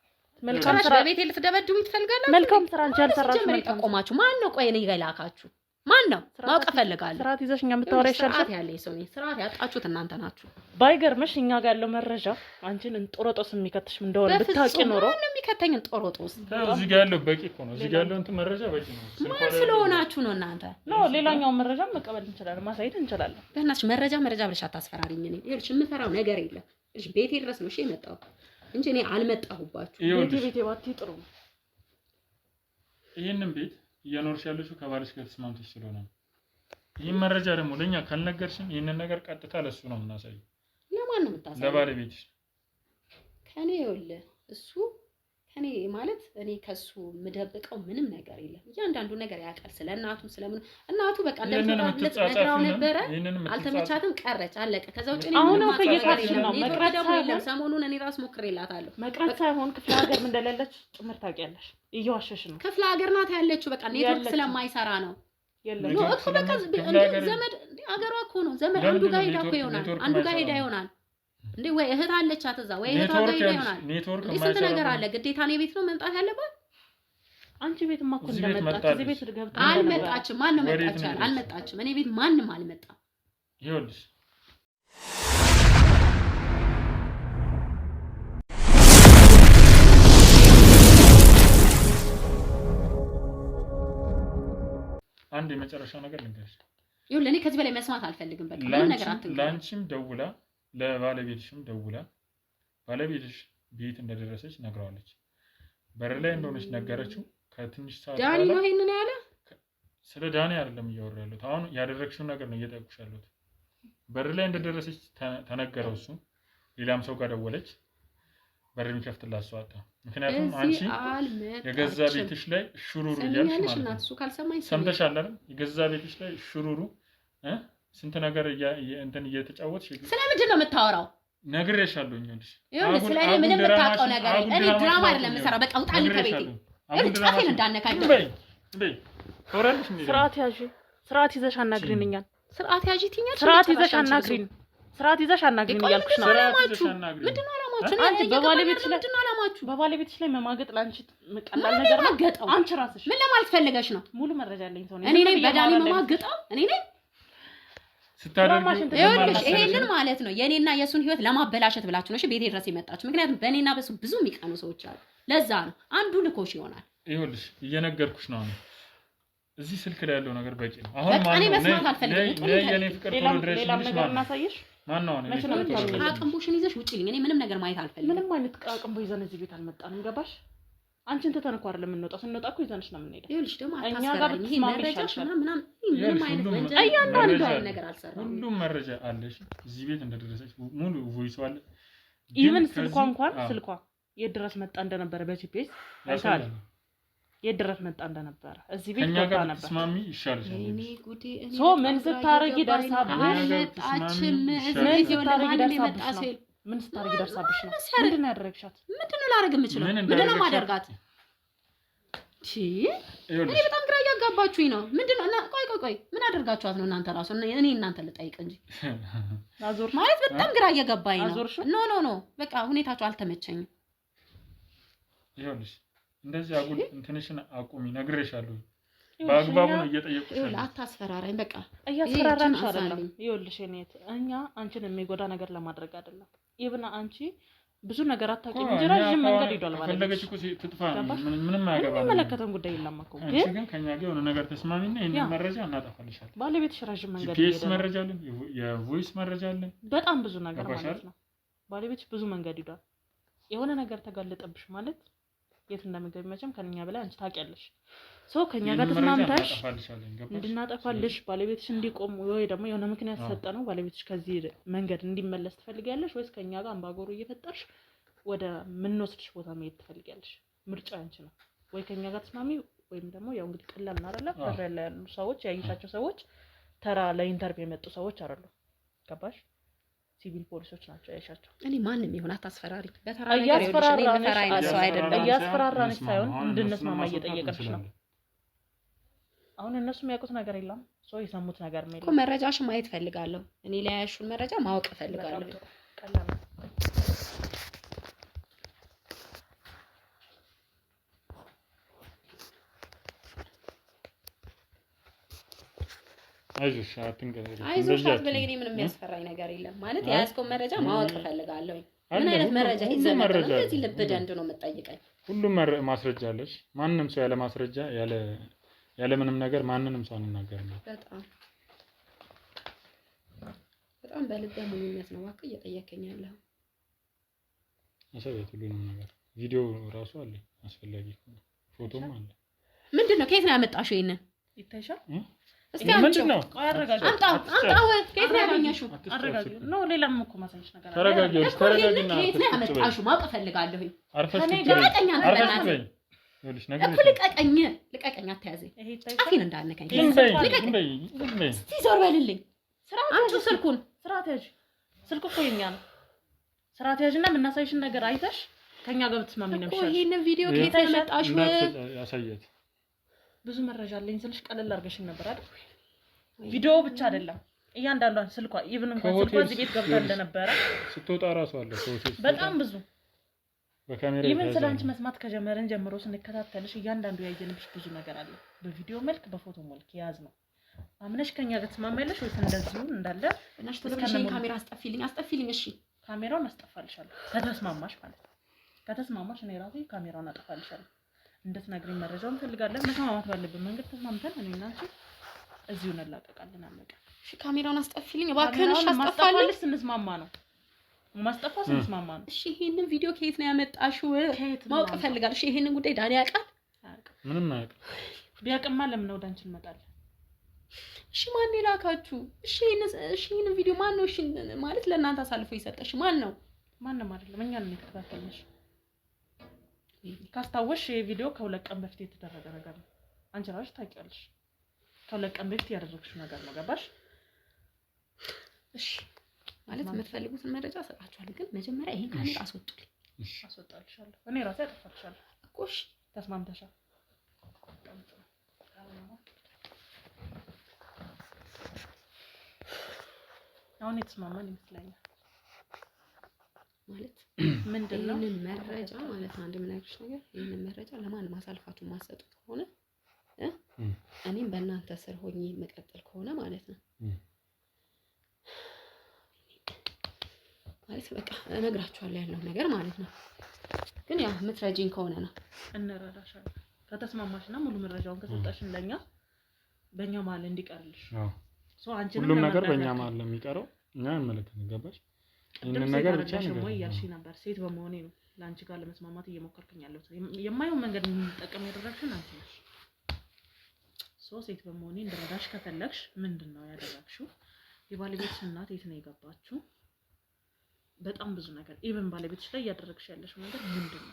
መልካም ስራ በቤቴ ልትደበድቡኝ ትፈልጋላችሁ? መልካም ስራ አንቺ ያልሰራሽ መልካም ቆማችሁ ማን ነው? ቆይ እኔ ይላካችሁ ማን ነው? ማወቅ ፈልጋለሁ። ስርዓት ይዘሽ እኛ የምታወራ ይሻልሽ። ስርዓት ያለኝ ሰው ነኝ። ስርዓት ያጣችሁት እናንተ ናችሁ። ባይገርምሽ እኛ ጋር ያለው መረጃ አንቺን እንጦሮጦስ የሚከትሽ እንደሆነ ብታውቂ ኖሮ ማን ነው የሚከተኝ? እንጦሮጦስ እዚህ ጋር ያለው በቂ እኮ ነው። እዚህ ጋር ያለው እንትን መረጃ በቂ ነው። ማን ስለሆናችሁ ነው እናንተ? ነው ሌላኛውን መረጃ መቀበል እንችላለን፣ ማሳየት እንችላለን። በእናትሽ መረጃ ብለሽ አታስፈራሪኝ። እኔ ይኸውልሽ የምፈራው ነገር የለም። እሺ ቤቴ ድረስ ነው እሺ የመጣው እንጂ እኔ አልመጣሁባችሁ። ቤቴ ባቲ ጥሩ ነው። ይሄንን ቤት እየኖርሽ ያለሽው ከባልሽ ጋር ተስማምተሽ ስለሆነ ነው። ይሄን መረጃ ደግሞ ለኛ ካልነገርሽን ይሄንን ነገር ቀጥታ ለሱ ነው የምናሳየው። ለማን ነው የምታሳየው? ለባለቤትሽ። ከኔ ይኸውልህ እሱ እኔ ማለት እኔ ከሱ ምደብቀው ምንም ነገር የለም። እያንዳንዱ ነገር ያውቃል። ስለ እናቱም ስለምን እናቱ በቃ እንደምትጣለት ነግራው ነበረ። አልተመቻትም፣ ቀረች፣ አለቀ። ከዛ ውጪ እኔ አሁን ነው ከየካሽ ነው መቅረት የለም። ሰሞኑን እኔ ራስ ሞክሬላታለሁ። መቅረት ሳይሆን ክፍለ ሀገር ምን እንደሌለች ጭምር ታውቂያለሽ። እየዋሸሽ ነው። ክፍለ ሀገር ናት ያለችው። በቃ ኔትወርክ ስለማይሰራ ነው። የለም ነው እኮ በቃ ዘመድ አገሯ እኮ ነው። ዘመድ አንዱ ጋር ሄዳ እኮ ይሆናል፣ አንዱ ጋር ሄዳ ይሆናል። እንዴ ወይ እህት አለቻት እዛ ወይ እህት ጋር ሄዳ ይሆናል። ስንት ነገር አለ። ግዴታ እኔ ቤት ነው መምጣት ያለባት። አንቺ ቤትማ እኮ እንደመጣች እዚህ ቤት ገብታ አልመጣችም። ማን ነው መጣች? አልመጣችም። እኔ ቤት ማንም አልመጣም። ይኸውልሽ አንድ የመጨረሻ ነገር ልንገርሽ። ይኸውልህ እኔ ከዚህ በላይ መስማት አልፈልግም። በቃ ምንም ነገር አትንገር። ላንቺም ደውላ ለባለቤትሽም ደውላ ባለቤትሽ ቤት እንደደረሰች ነግረዋለች። በር ላይ እንደሆነች ነገረችው። ከትንሽ ሰዓት ዳኒ ነው ይሄንን ያለ። ስለ ዳኒ አይደለም እያወራ ያለሁት። አሁን ያደረግሽው ነገር ነው እየጠየኩሽ ያለሁት። በር ላይ እንደደረሰች ተነገረው። እሱ ሌላም ሰው ጋር ደወለች። በር የሚከፍትላት ሰው አጣ። ምክንያቱም አንቺ የገዛ ቤትሽ ላይ ሽሩሩ እያልሽ ማለት ነው። እሱ ካልሰማኝ ሰምተሻል አይደል? የገዛ ቤትሽ ላይ ሽሩሩ ስንት ነገር እንትን እየተጫወትሽ ስለምንድን ነው የምታወራው? ነግሬሻለሁ። ይኸውልህ ስለ እኔ ምንም የምታውቀው ነገር እኔ ድራማ አይደለም የምሰራው። በቃ ውጣልኝ ከቤቴ። ጫፌን እንዳነካኝ ተወራለሽ። ስርዓት ያዢ፣ ስርዓት ይዘሽ አናግሪኝ። እኛን ስርዓት ያዢ ትኛለሽ። ስርዓት ይዘሽ አናግሪኝ፣ ስርዓት ይዘሽ አናግሪኝ እያልኩሽ ነው። ምንድን ነው አላማችሁ? አንቺ በባለቤትሽ ላይ መማገጥ ላንቺ ቀላል ነገር ነው። አንቺ ራስሽ ምን ለማለት ፈልገሽ ነው? ሙሉ መረጃ አለኝ ሰው ነኝ። እኔ ነኝ በዳኒ መማገጣው እኔ ነኝ። ይኸውልሽ ይሄንን ማለት ነው የኔና የሱን ህይወት ለማበላሸት ብላችሁ ነው እሺ ቤቴ ድረስ የመጣችሁ። ምክንያቱም በእኔና በሱ ብዙ የሚቀኑ ሰዎች አሉ። ለዛ ነው አንዱ ልኮሽ ይሆናል። ይኸውልሽ እየነገርኩሽ ነው። እዚህ ስልክ ላይ ያለው ነገር በቂ ነው። አሁን ማን ነው መስማት አልፈልግም። የኔ ፍቅር ፕሮግሬስ ሌላ ነገር እናሳየሽ። ማን ነው አቅምቦሽን ይዘሽ ውጪልኝ። እኔ ምንም ነገር ማየት አልፈልግም። ምንም አይነት አቅምቦ ይዘን እዚህ ቤት አልመጣንም። ገባሽ? አንቺን ትተን እኮ አይደለም የምንወጣው። ስንወጣ እኮ ይዘንሽ ነው የምንሄደው። ይኸውልሽ ደግሞ አታስፈራሪኝ። ይሄ መረጃሽ ምናምን ምንም አይነት ወንጀል ነገር አልሰራም። ሁሉም መረጃ አለሽ። እዚህ ቤት እንደደረሰች ሙሉ ቮይስ አለ። ኢቭን ስልኳ የት ድረስ መጣ እንደነበረ በጂፒኤስ አይታል። የት ድረስ መጣ እንደነበረ እዚህ ቤት ገብታ ነበር። ተስማሚ ይሻልሻል። እኔ ጉዴ እኔ ሶ ምን ስታረጊ ደርሳብሽ? አልመጣችም። እዚህ ወለማን የመጣ ሴል ምን ስታረጊ ደርሳብሽ ነው? ምንድን ነው ያደረግሻት? ምንድን ነው ላደርግ የምችለው? ምንድን ነው ማደርጋት? እኔ በጣም ግራ እያጋባችሁኝ ነው። ምንድን ነው? ቆይ ምን አደርጋችኋት ነው እናንተ ራሱ? እኔ እናንተ ልጠይቅ እንጂ አዞር ማለት በጣም ግራ እያጋባኝ ነው። ኖ በቃ ሁኔታችሁ አልተመቸኝም። ይኸውልሽ እንደዚህ አጉል እንትንሽን አቁሚ፣ ነግሬሻለሁ። በአግባቡ ነው እየጠየቁሽ ያለው። አታስፈራራኝ። በቃ እያስፈራራንሽ አይደለም። ይኸውልሽ እኔት እኛ አንቺን የሚጎዳ ነገር ለማድረግ አይደለም። ይብና አንቺ ብዙ ነገር አታውቂም እንጂ ረጅም መንገድ ሄዷል ማለት ነው። ፈለገች እኮ ትጥፋ ምንም አያገባም። የሚመለከተን ጉዳይ የለም እኮ። ግን ከኛ ጋር የሆነ ነገር ተስማሚና ይሄን መረጃ እናጠፋልሻለን። ባለቤትሽ ረጅም መንገድ ጂፒኤስ መረጃ አለን፣ የቮይስ መረጃ አለን፣ በጣም ብዙ ነገር ማለት ነው። ባለቤትሽ ብዙ መንገድ ሄዷል። የሆነ ነገር ተጋለጠብሽ ማለት የት እንደምገቢ መቼም ከኛ በላይ አንቺ ታውቂያለሽ። ሶ ከኛ ጋር ተስማምታሽ እንድናጠፋልሽ ባለቤትሽ እንዲቆም ወይ ደግሞ የሆነ ምክንያት ሰጠ ነው ባለቤትሽ ከዚህ መንገድ እንዲመለስ ትፈልጊያለሽ ወይስ ከኛ ጋር አምባጎሩ እየፈጠርሽ ወደ ምንወስድሽ ቦታ መሄድ ትፈልጊያለሽ? ምርጫው አንቺ ነው። ወይ ከኛ ጋር ተስማሚ ወይም ደግሞ ያው እንግዲህ ቀላል ነው አይደለ? በር ላይ ያሉ ሰዎች ያይሻቸው ሰዎች ተራ ለኢንተርቪው የመጡ ሰዎች አይደሉም። ገባሽ? ሲቪል ፖሊሶች ናቸው ያይሻቸው። እኔ ማንም ይሁን አታስፈራሪ። በተራ ነገር ይኸውልሽ እኔ በተራ አይነት ሰው አይደለም። እያስፈራራንሽ ሳይሆን እንድንስማማ እየጠየቀሽ ነው። አሁን እነሱ የሚያውቁት ነገር የለም። ሰው የሰሙት ነገር ነው እኮ። መረጃሽን ማየት ፈልጋለሁ። እኔ ላይ ያሹን መረጃ ማወቅ ፈልጋለሁ። ቀላል ነው። አይዞሽ አትንገሪ። አይዞሽ አትበለኝ። እኔ ምንም የሚያስፈራኝ ነገር የለም ማለት የያዝከው መረጃ ማወቅ ፈልጋለሁ። ምን አይነት መረጃ ይዘህ ነው እንደዚህ ልብ ደንድ ነው የምትጠይቀኝ? ሁሉም ማስረጃ አለሽ። ማንንም ሰው ያለ ማስረጃ ያለ ምንም ነገር ማንንም ሰው አንናገርም። በጣም በልበ ሙሉነት ነው እባክህ እየጠየከኝ ያለው። አሰበት ሁሉንም ነገር ቪዲዮ ራሱ አለ፣ አስፈላጊ ፎቶም አለ። ምንድነው? ከየት ነው ያመጣሽው? ይሄንን ይታይሻል። እስቲ ምንድነው? አምጣው ከየት ነው ያገኘሽው? አረጋጊ ነው። ሌላም እኮ ማሳይሽ ነገር አለ። ተረጋጊ። ከየት ነው ያመጣሽው? ማወቅ እፈልጋለሁ። ከኔ ጋር ልቀቀኝ። ልቀቀኝ። አትያዘኝ። ጣፊን እንዳነካኝ። እስቲ ዞር በልልኝ። አንቺ ስርዓት ያዥ። ስልኩ እኮ የኛ ነው። ስርዓት ያዥና የምናሳይሽን ነገር አይተሽ ከኛ ጋር ብትስማሚ ነው የሚሻልሽ። እኮ ይሄንን ቪዲዮ ከየት ነው ያመጣሽው? ያሳየት ብዙ መረጃ አለኝ ስልሽ ቀለል አድርገሽኝ ነበር አይደል? ቪዲዮ ብቻ አይደለም እያንዳንዷን ስልኳ ኢቭን እንኳን ስልኳ እዚህ ቤት ገብታ እንደነበረ ስትወጣ ራሱ አለ ፎቶስ በጣም ብዙ በካሜራ ኢቭን ስላንቺ መስማት ከጀመረን ጀምሮ ስንከታተልሽ እያንዳንዱ ያየንብሽ ብዙ ነገር አለ። በቪዲዮ መልክ በፎቶ መልክ ያዝ ነው። አምነሽ ከኛ ጋር ተስማማለሽ ወይስ እንደዚሁ እንዳለ እናሽ ተለብሽኝ? ካሜራ አስጠፊልኝ። እሺ ካሜራውን አስጠፋልሻለሁ ከተስማማሽ ማለት ነው። ከተስማማሽ እኔ ራሴ ካሜራውን አጠፋልሻለሁ። እንድትነግሪኝ መረጃውን ፈልጋለሁ። መስማማት ባለብን መንገድ ተስማምተን እኔና አንቺ እዚሁ እንላቀቃለን። አለቀ። እሺ ካሜራውን አስጠፊልኝ እባክህሽ። አስጠፋልኝ ስንስማማ ነው ማስጠፋ ስንስማማ ነው። እሺ ይሄንን ቪዲዮ ከየት ነው ያመጣሽው? ማወቅ እፈልጋለሁ። እሺ ይሄንን ጉዳይ ዳኒ ያውቃል? ምንም አያውቅም። ቢያውቅማ ለምን ነው ወደ አንቺ እንመጣለን? እሺ ማን ይላካችሁ? እሺ ይሄንን ቪዲዮ ማን ነው? እሺ ማለት ለእናንተ አሳልፎ ይሰጠሽ ማን ነው? ማንም አይደለም። እኛ ነን የተከታተልንሽ። ካስታወሽ የቪዲዮ ከሁለት ቀን በፊት የተደረገ ነገር ነው። አንቺ ራስሽ ታውቂያለሽ። ከሁለት ቀን በፊት ያደረግሽው ነገር ነው። ገባሽ? እሺ ማለት የምትፈልጉትን መረጃ ሰጣችኋለሁ፣ ግን መጀመሪያ ይሄን ካሜራ አስወጡልኝ። እሺ አስወጣልሻለሁ። እኔ ራሴ አጠፋልሻለሁ እኮ። እሺ ተስማምተሻል? አሁን የተስማማን ይመስለኛል። ማለት ምንድነው? ይሄንን መረጃ ማለት አንድ የምነግርሽ ነገር ይሄንን መረጃ ለማን ማሳልፋችሁ ማሰጡ ከሆነ እኔም በእናንተ ስር ሆኜ መቀጠል ከሆነ ማለት ነው ማለት በቃ እነግራችኋለሁ ያለው ነገር ማለት ነው። ግን ያው የምትረጂኝ ከሆነ ነው እንረዳሻለን። ከተስማማሽና ሙሉ መረጃውን ከሰጣሽን ለኛ በእኛ መሀል እንዲቀርልሽ ሁሉም ነገር በእኛ መሀል ለሚቀረው እኛ እንመለከት። ገባሽ? ይሄንን ነገር ብቻ ነው ያልሽ ነበር። ሴት በመሆኔ ነው ለአንቺ ጋር ለመስማማት እየሞከርኩኝ ያለሁት። የማይሆን መንገድ እንጠቀም ያደረግሽን አንቺ ነሽ። ሴት በመሆኔ እንደረዳሽ ከፈለግሽ ምንድነው ያደረግሽው? የባለቤትሽ እናት የት ነው የገባችው? በጣም ብዙ ነገር ኢቭን ባለቤትሽ ላይ ያደረግሽ ያለሽው ነገር ምንድነው?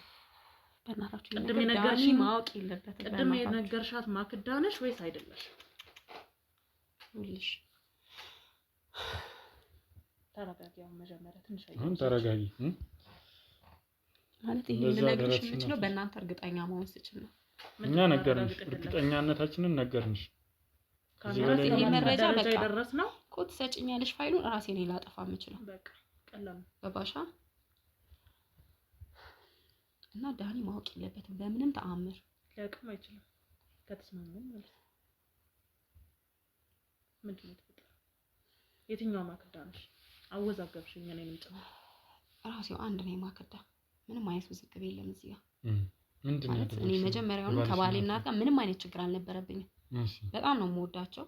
በእናታችሁ ቅድም የነገርሽ ማወቅ የለበትም። ቅድም የነገርሻት ማክዳ ነሽ ወይስ አይደለሽ? ሁልሽ ተረጋጊ። አሁን መጀመሪያ ትንሽ ተረጋጊ። ማለት ይሄ ልነግርሽ የምችለው በእናንተ እርግጠኛ መሆን ስችል ነው። እኛ ነገርንሽ፣ እርግጠኛነታችንን ነገርንሽ። ይሄ መረጃ በቃ የደረስነው እኮ ትሰጪኛለሽ። ፋይሉን ራሴ ነኝ ላጠፋ የምችለው። በቃ ቀላል ነው። በባሻ እና ዳኒ ማወቅ የለበትም በምንም ተአምር። ሊያውቅም አይችልም። ከተስማማን ማለት ነው። ምንድን ነው የተፈጠረው? የትኛው ማክዳ ነሽ? አወዛገብሽኝ። እኔንም ጨምሮ ራሴው አንድ ነኝ ማክዳ። ምንም አይነት ውዝግብ የለም እዚህ ጋር። ምንድነው? እኔ መጀመሪያውኑ ከባሌ እናት ጋር ምንም አይነት ችግር አልነበረብኝም። በጣም ነው የምወዳቸው።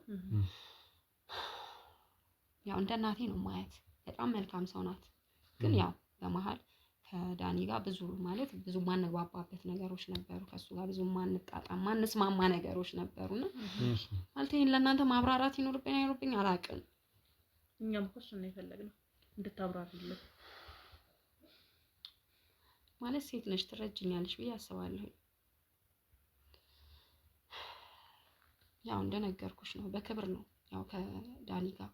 ያው እንደ እናቴ ነው ማየት። በጣም መልካም ሰው ናት። ግን ያው በመሀል ከዳኒ ጋር ብዙ ማንግባባበት ነገሮች ነበሩ። ከሱ ጋር ብዙ ማንስማማ ነገሮች ነበሩና ማለት ይሄን ለእናንተ ማብራራት ይኖርብኝ አላውቅም። እኛም እኮ እሱን ነው የፈለግነው እንድታብራሪልን። ማለት ሴት ነሽ ትረጅኛለሽ ብዬ አስባለሁ። ያው እንደነገርኩሽ ነው በክብር ነው ያው ከዳኒ ጋር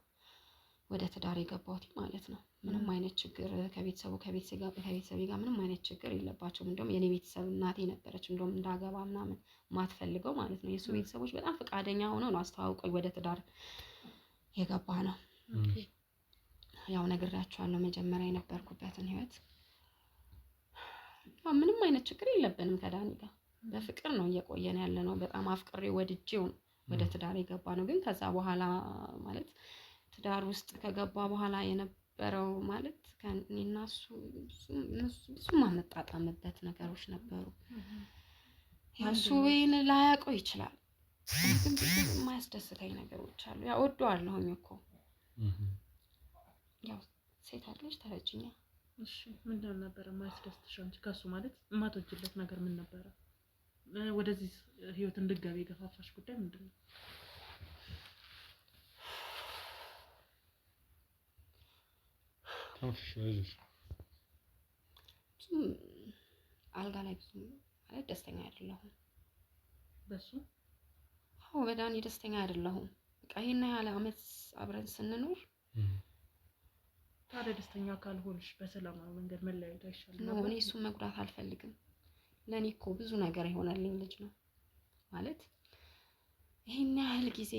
ወደ ትዳር የገባሁት ማለት ነው። ምንም አይነት ችግር ከቤተሰቤ ጋር ምንም አይነት ችግር የለባቸውም። እንደውም የኔ ቤተሰብ እናቴ ነበረች እንደውም እንዳገባ ምናምን ማትፈልገው ማለት ነው። የሱ ቤተሰቦች በጣም ፈቃደኛ ሆነው ነው አስተዋውቀኝ ወደ ትዳር የገባ ነው። ያው ነግሬያቸዋለሁ መጀመሪያ የነበርኩበትን ህይወት። ያው ምንም አይነት ችግር የለብንም ከዳኒ ጋር በፍቅር ነው እየቆየን ያለ ነው። በጣም አፍቅሬ ወድጄው ነው ወደ ትዳር የገባ ነው። ግን ከዛ በኋላ ማለት ትዳር ውስጥ ከገባ በኋላ የነበረው ማለት ከእኔና እሱ ብዙ ማንጣጣምበት ነገሮች ነበሩ። ያው እሱ ወይን ላያውቀው ይችላል፣ ግን ብዙ የማያስደስተኝ ነገሮች አሉ። ያው እወደዋለሁኝ እኮ ያው ሴት አለች ተረጅኛ። እሺ ምንድን ነበር የማያስደስትሽ አንቺ ከሱ ማለት የማትወጂለት ነገር ምን ነበረ? ወደዚህ ህይወት እንድትገቢ የገፋፋሽ ጉዳይ ምንድን ነው? ተንፍሽ አይዞሽ። ብዙም አልጋ ላይ ብዙም ማለት ደስተኛ አይደለሁም በሱ። አዎ በዳኒ ደስተኛ አይደለሁም። በቃ ይሄን ያህል አመት አብረን ስንኖር ታዲያ ደስተኛ ካልሆንሽ በሰላማዊ መንገድ መለያየት አይሻልም? ነው እኔ እሱን መጉዳት አልፈልግም። ለኔ እኮ ብዙ ነገር የሆነልኝ ልጅ ነው ማለት ይሄን ያህል ጊዜ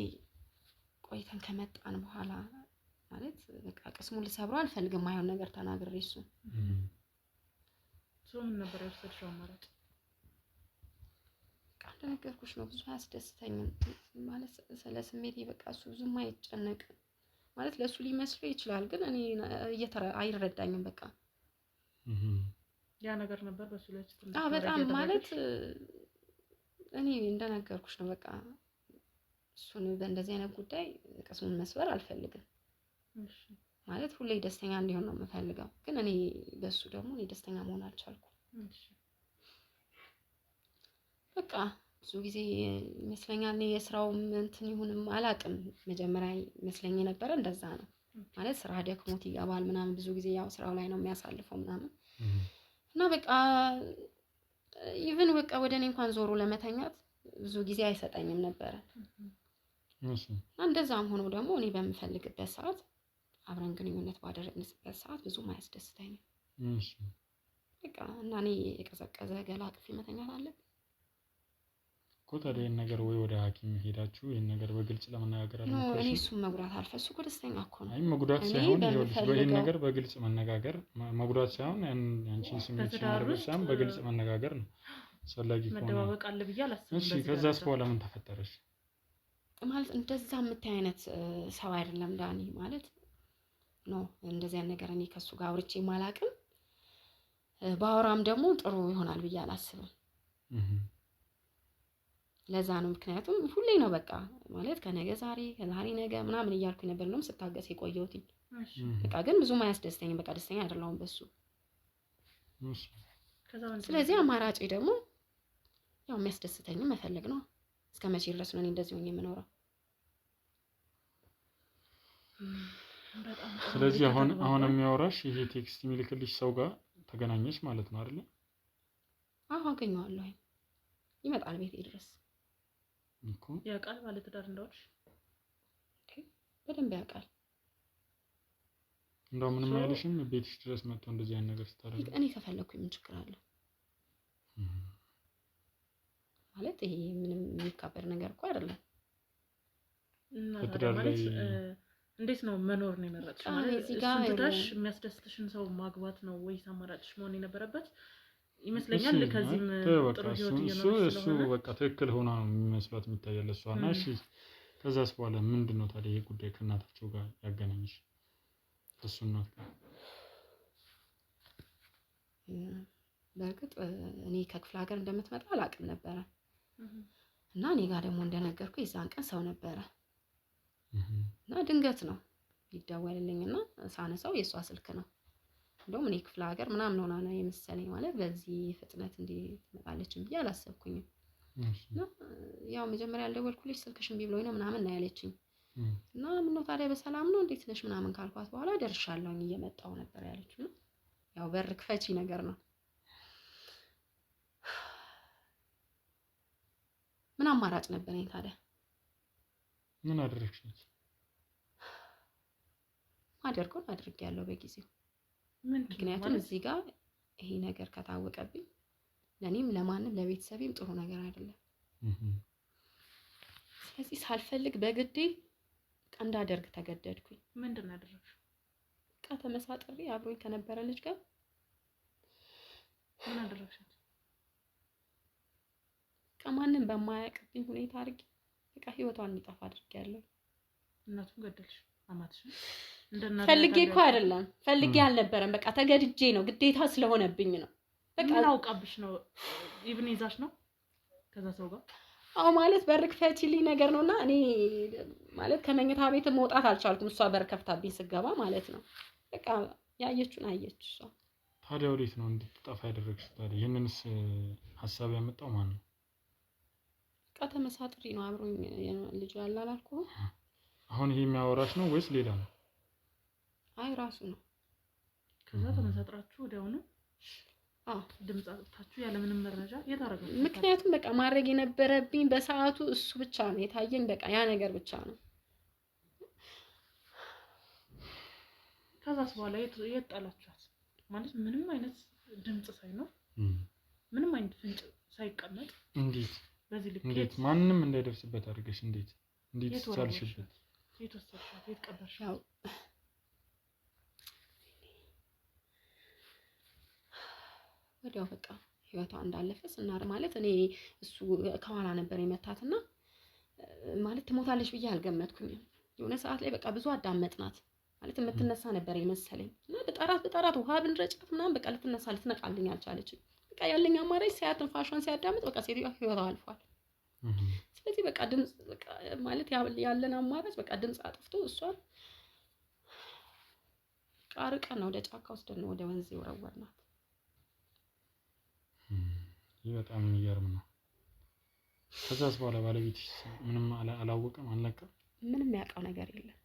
ቆይተን ከመጣን በኋላ ማለት በቃ ቅስሙን ልሰብረው አልፈልግም። አይሆን ነገር ተናግሬ እሱ ምን ነበር የወሰድሽው አማራጭ? እንደነገርኩሽ ነው ብዙ አያስደስተኝም ማለት ስለ ስሜቴ በቃ እሱ ብዙም አይጨነቅም ማለት ለሱ ሊመስለው ይችላል፣ ግን እኔ አይረዳኝም። በቃ ያ ነገር ነበር በሱ ላይ በጣም ማለት እኔ እንደነገርኩሽ ነው በቃ እሱን በእንደዚህ አይነት ጉዳይ ቅስሙን መስበር አልፈልግም። እሺ ማለት ሁሌ ደስተኛ እንዲሆን ነው የምፈልገው፣ ግን እኔ በሱ ደግሞ እኔ ደስተኛ መሆን አልቻልኩም። እሺ በቃ ብዙ ጊዜ ይመስለኛል እኔ የስራው እንትን ይሁንም አላውቅም፣ መጀመሪያ ይመስለኝ የነበረ እንደዛ ነው ማለት ስራ ደክሞት ይገባል ምናምን ብዙ ጊዜ ያው ስራው ላይ ነው የሚያሳልፈው ምናምን እና በቃ ኢቭን በቃ ወደ እኔ እንኳን ዞሮ ለመተኛት ብዙ ጊዜ አይሰጠኝም ነበር። እሺ እንደዛም ሆኖ ደግሞ እኔ በምፈልግበት ሰዓት አብረን ግንኙነት ባደረግንበት ሰዓት ብዙም አያስደስተኝም። እሺ በቃ እና እኔ የቀዘቀዘ ገላ አቅፌ መተኛት አለብኝ እኮ። ታዲያ ይሄን ነገር ወይ ወደ ሐኪም ሄዳችሁ ይሄን ነገር በግልጽ ለመነጋገር ነው? አልሞከርሽም? እኔ እሱን መጉዳት አልፈሱ እኮ ደስተኛ እኮ ነው። አይ መጉዳት ሳይሆን ይኸውልሽ ይሄን ነገር በግልጽ መነጋገር መጉዳት ሳይሆን ያንቺን ስሜት ማረጋገጥ ሳይሆን በግልጽ መነጋገር ነው አስፈላጊ ከሆነ መደባበቅ አለ ብዬ አላስብም። እሺ ከዛስ በኋላ ምን ተፈጠረሽ? ማለት እንደዛ የምታይ አይነት ሰው አይደለም ዳኒ ማለት ነው። እንደዚያ ነገር እኔ ከሱ ጋር አውርቼ ማላቅም ባወራም ደግሞ ጥሩ ይሆናል ብዬ አላስብም። ለዛ ነው ምክንያቱም ሁሌ ነው በቃ ማለት ከነገ ዛሬ ከዛሬ ነገ ምናምን እያልኩኝ ነበር ነው ስታገስ የቆየሁት። በቃ ግን ብዙም አያስደስተኝም። በቃ ደስተኛ አይደለሁም በሱ። ስለዚህ አማራጭ ደግሞ ያው የሚያስደስተኝ መፈለግ ነው። እስከመቼ ድረስ ነው እኔ እንደዚህ ሆኜ የምኖረው? ስለዚህ አሁን የሚያወራሽ ይሄ ቴክስት የሚልክልሽ ሰው ጋር ተገናኘሽ ማለት ነው አይደል? አዎ አገኘዋለሁ። ይመጣል ቤቴ ድረስ እኮ። ያውቃል ማለት ትዳር እንደሆነሽ በደንብ ያውቃል። እንደው ምንም አይልሽም? ቤትሽ ድረስ መጥቶ እንደዚህ አይነት ነገር ስታደርግ እኔ ከፈለኩኝ ምን ችግር አለው? ማለት ይሄ ምንም የሚካበር ነገር እኮ አይደለም። እና ማለት እንዴት ነው መኖር ነው የመረጥሽ? ማለት እዚህ ጋር የሚያስደስትሽን ሰው ማግባት ነው ወይስ አማራጭሽ መሆን የነበረበት ይመስለኛል። ከዚህም ጥሩ ህይወት እየኖርሽ ስለሆነ በቃ ትክክል ሆና ነው የሚመስላት የሚታየው እሷና። እሺ ከዛስ በኋላ ምንድነው ታዲያ ይሄ ጉዳይ ከእናታቸው ጋር ያገናኝሽ? እሱ እናት ጋር በእርግጥ እኔ ከክፍለ ሀገር እንደምትመጣ አላውቅም ነበረ እና እኔ ጋር ደግሞ እንደነገርኩ የዛን ቀን ሰው ነበረ እና ድንገት ነው ይደወልልኝና ሳነሳው የሷ ስልክ ነው። እንደውም እኔ ክፍለ ሀገር ምናምን ሆና ነው የመሰለኝ ማለት በዚህ ፍጥነት እንዴ ትመጣለች ብዬ አላሰብኩኝም። ያው መጀመሪያ ያልደወልኩልሽ ስልክሽን ቢብሎኝ ነው ምናምን ነው ያለችኝ እና ምነው ታዲያ በሰላም ነው እንዴት ነሽ ምናምን ካልኳት በኋላ ደርሻለሁኝ እየመጣሁ ነበር ያለችው። ያው በር ክፈቺ ነገር ነው። ምን አማራጭ ነበረኝ ታዲያ? ምን አደረግሽ? ማደርገውን አድርጌያለሁ በጊዜው። ምክንያቱም እዚህ ጋር ይሄ ነገር ከታወቀብኝ ለኔም ለማንም ለቤተሰቤም ጥሩ ነገር አይደለም። ስለዚህ ሳልፈልግ በግዴ እንዳደርግ ተገደድኩኝ። ምንድነው ያደረግሽው? ተመሳጥሬ አብሮኝ ከነበረ ልጅ ጋር ምን አደረግሻት? ማንም በማያውቅብኝ ሁኔታ አድርጌ በቃ ህይወቷን እንዲጠፋ አድርጌያለሁ። እናቱን ገደልሽ? አማትሽን? ፈልጌ እኮ አይደለም ፈልጌ አልነበረም። በቃ ተገድጄ ነው፣ ግዴታ ስለሆነብኝ ነው። በቃ አውቃብሽ ነው ኢቭን ይዛሽ ነው ከዛ ሰው ጋር? አዎ ማለት በር ክፈቺልኝ ነገር ነውና እኔ ማለት ከመኝታ ቤት መውጣት አልቻልኩም። እሷ በር ከፍታብኝ ስገባ ማለት ነው። በቃ ያየችውን አየች እሷ። ታዲያ ወዴት ነው እንድትጠፋ ያደረግሽው? ታዲያ ይሄንንስ ሐሳብ ያመጣው ማን ነው? በቃ ተመሳጥሪ ነው አብሮኝ ልጅ አላልኩም። አሁን ይሄ የሚያወራሽ ነው ወይስ ሌላ ነው? አይ ራሱ ነው። ከዛ ተመሳጥራችሁ ወዲያውኑ ድምጽ አጥታችሁ ያለ ምንም መረጃ የታረጋችሁ? ምክንያቱም በቃ ማድረግ የነበረብኝ በሰዓቱ እሱ ብቻ ነው የታየኝ። በቃ ያ ነገር ብቻ ነው። ከዛስ በኋላ የት ጣላችኋት? ማለት ምንም አይነት ድምጽ ሳይኖር ምንም አይነት ፍንጭ ሳይቀመጥ እንዴት በዚህ ልክ እንዴት ማንንም እንዳይደርስበት አድርገሽ እንዴት ቻልሽበት? የት ወሰድሻት? የት ቀበርሽ? ያው ወዲያው በቃ ህይወቷ እንዳለፈ ስናር ማለት እኔ እሱ ከኋላ ነበር የመታትና ማለት ትሞታለች ብዬ አልገመትኩኝም። የሆነ ሰዓት ላይ በቃ ብዙ አዳመጥናት ማለት የምትነሳ ነበር የመሰለኝ እና በጠራት ውሃ ብንረጫት ምናምን በቃ ልትነቃልኝ አልቻለችም። በቃ ያለኝ አማራጭ ትንፋሿን ሲያዳምጥ በቃ ሴትዮዋ ህይወቷ አልፏል። ስለዚህ በቃ ድምጽ በቃ ማለት ያለን አማራጭ በቃ ድምጽ አጥፍቶ እሷን ቃርቀን ወደ ጫካ ወስደን ወደ ወንዝ ወረወርናት። ይህ በጣም የሚገርም ነው። ከዛስ በኋላ ባለቤትሽ ምንም አላወቀም አልነቃም? ምንም ያውቀው ነገር የለም።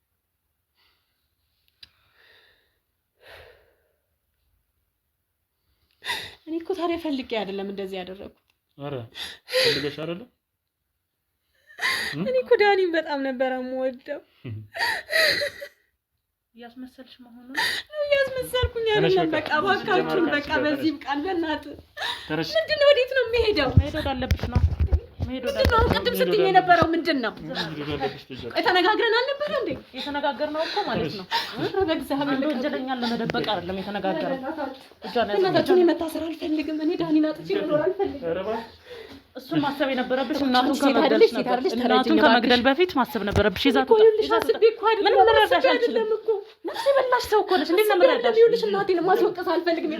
እኔ እኮ ታዲያ ፈልጌ አይደለም እንደዚህ ያደረኩት። አረ ፈልገሽ አይደለም? እኔ እኮ ዳኒን በጣም ነበር የምወደው። ያስመሰልሽ መሆኑ ነው? ያስመሰልኩኝ አይደለም። በቃ ባካችሁን በቃ በዚህም ቃል በእናትህ ምንድነው? ወዴት ነው የሚሄደው? መሄድ ወዳለብሽ ነው። ምንድነው? ቅድም ስትኝ የነበረው ምንድነው? የተነጋግረን አልነበረ እንዴ? የተነጋገርነው እኮ ማለት ነው በእግዚአብሔር ወንጀለኛን ለመደበቅ አይደለም የተነጋገረው። እናታችሁን የመታሰር አልፈልግም። እኔ ዳኒን አጥቼ መኖር አልፈልግም። እሱን ማሰብ የነበረብሽ እናቱን ከመግደል በፊት ማሰብ ነበረብሽ። ይዛት ምን መረዳሽ አልችልም እኮ ነፍስ በላሽ ሰው እኮ ነሽ። እንዴት ነው መረዳሽ? እናቴን ማስወቀስ አልፈልግም።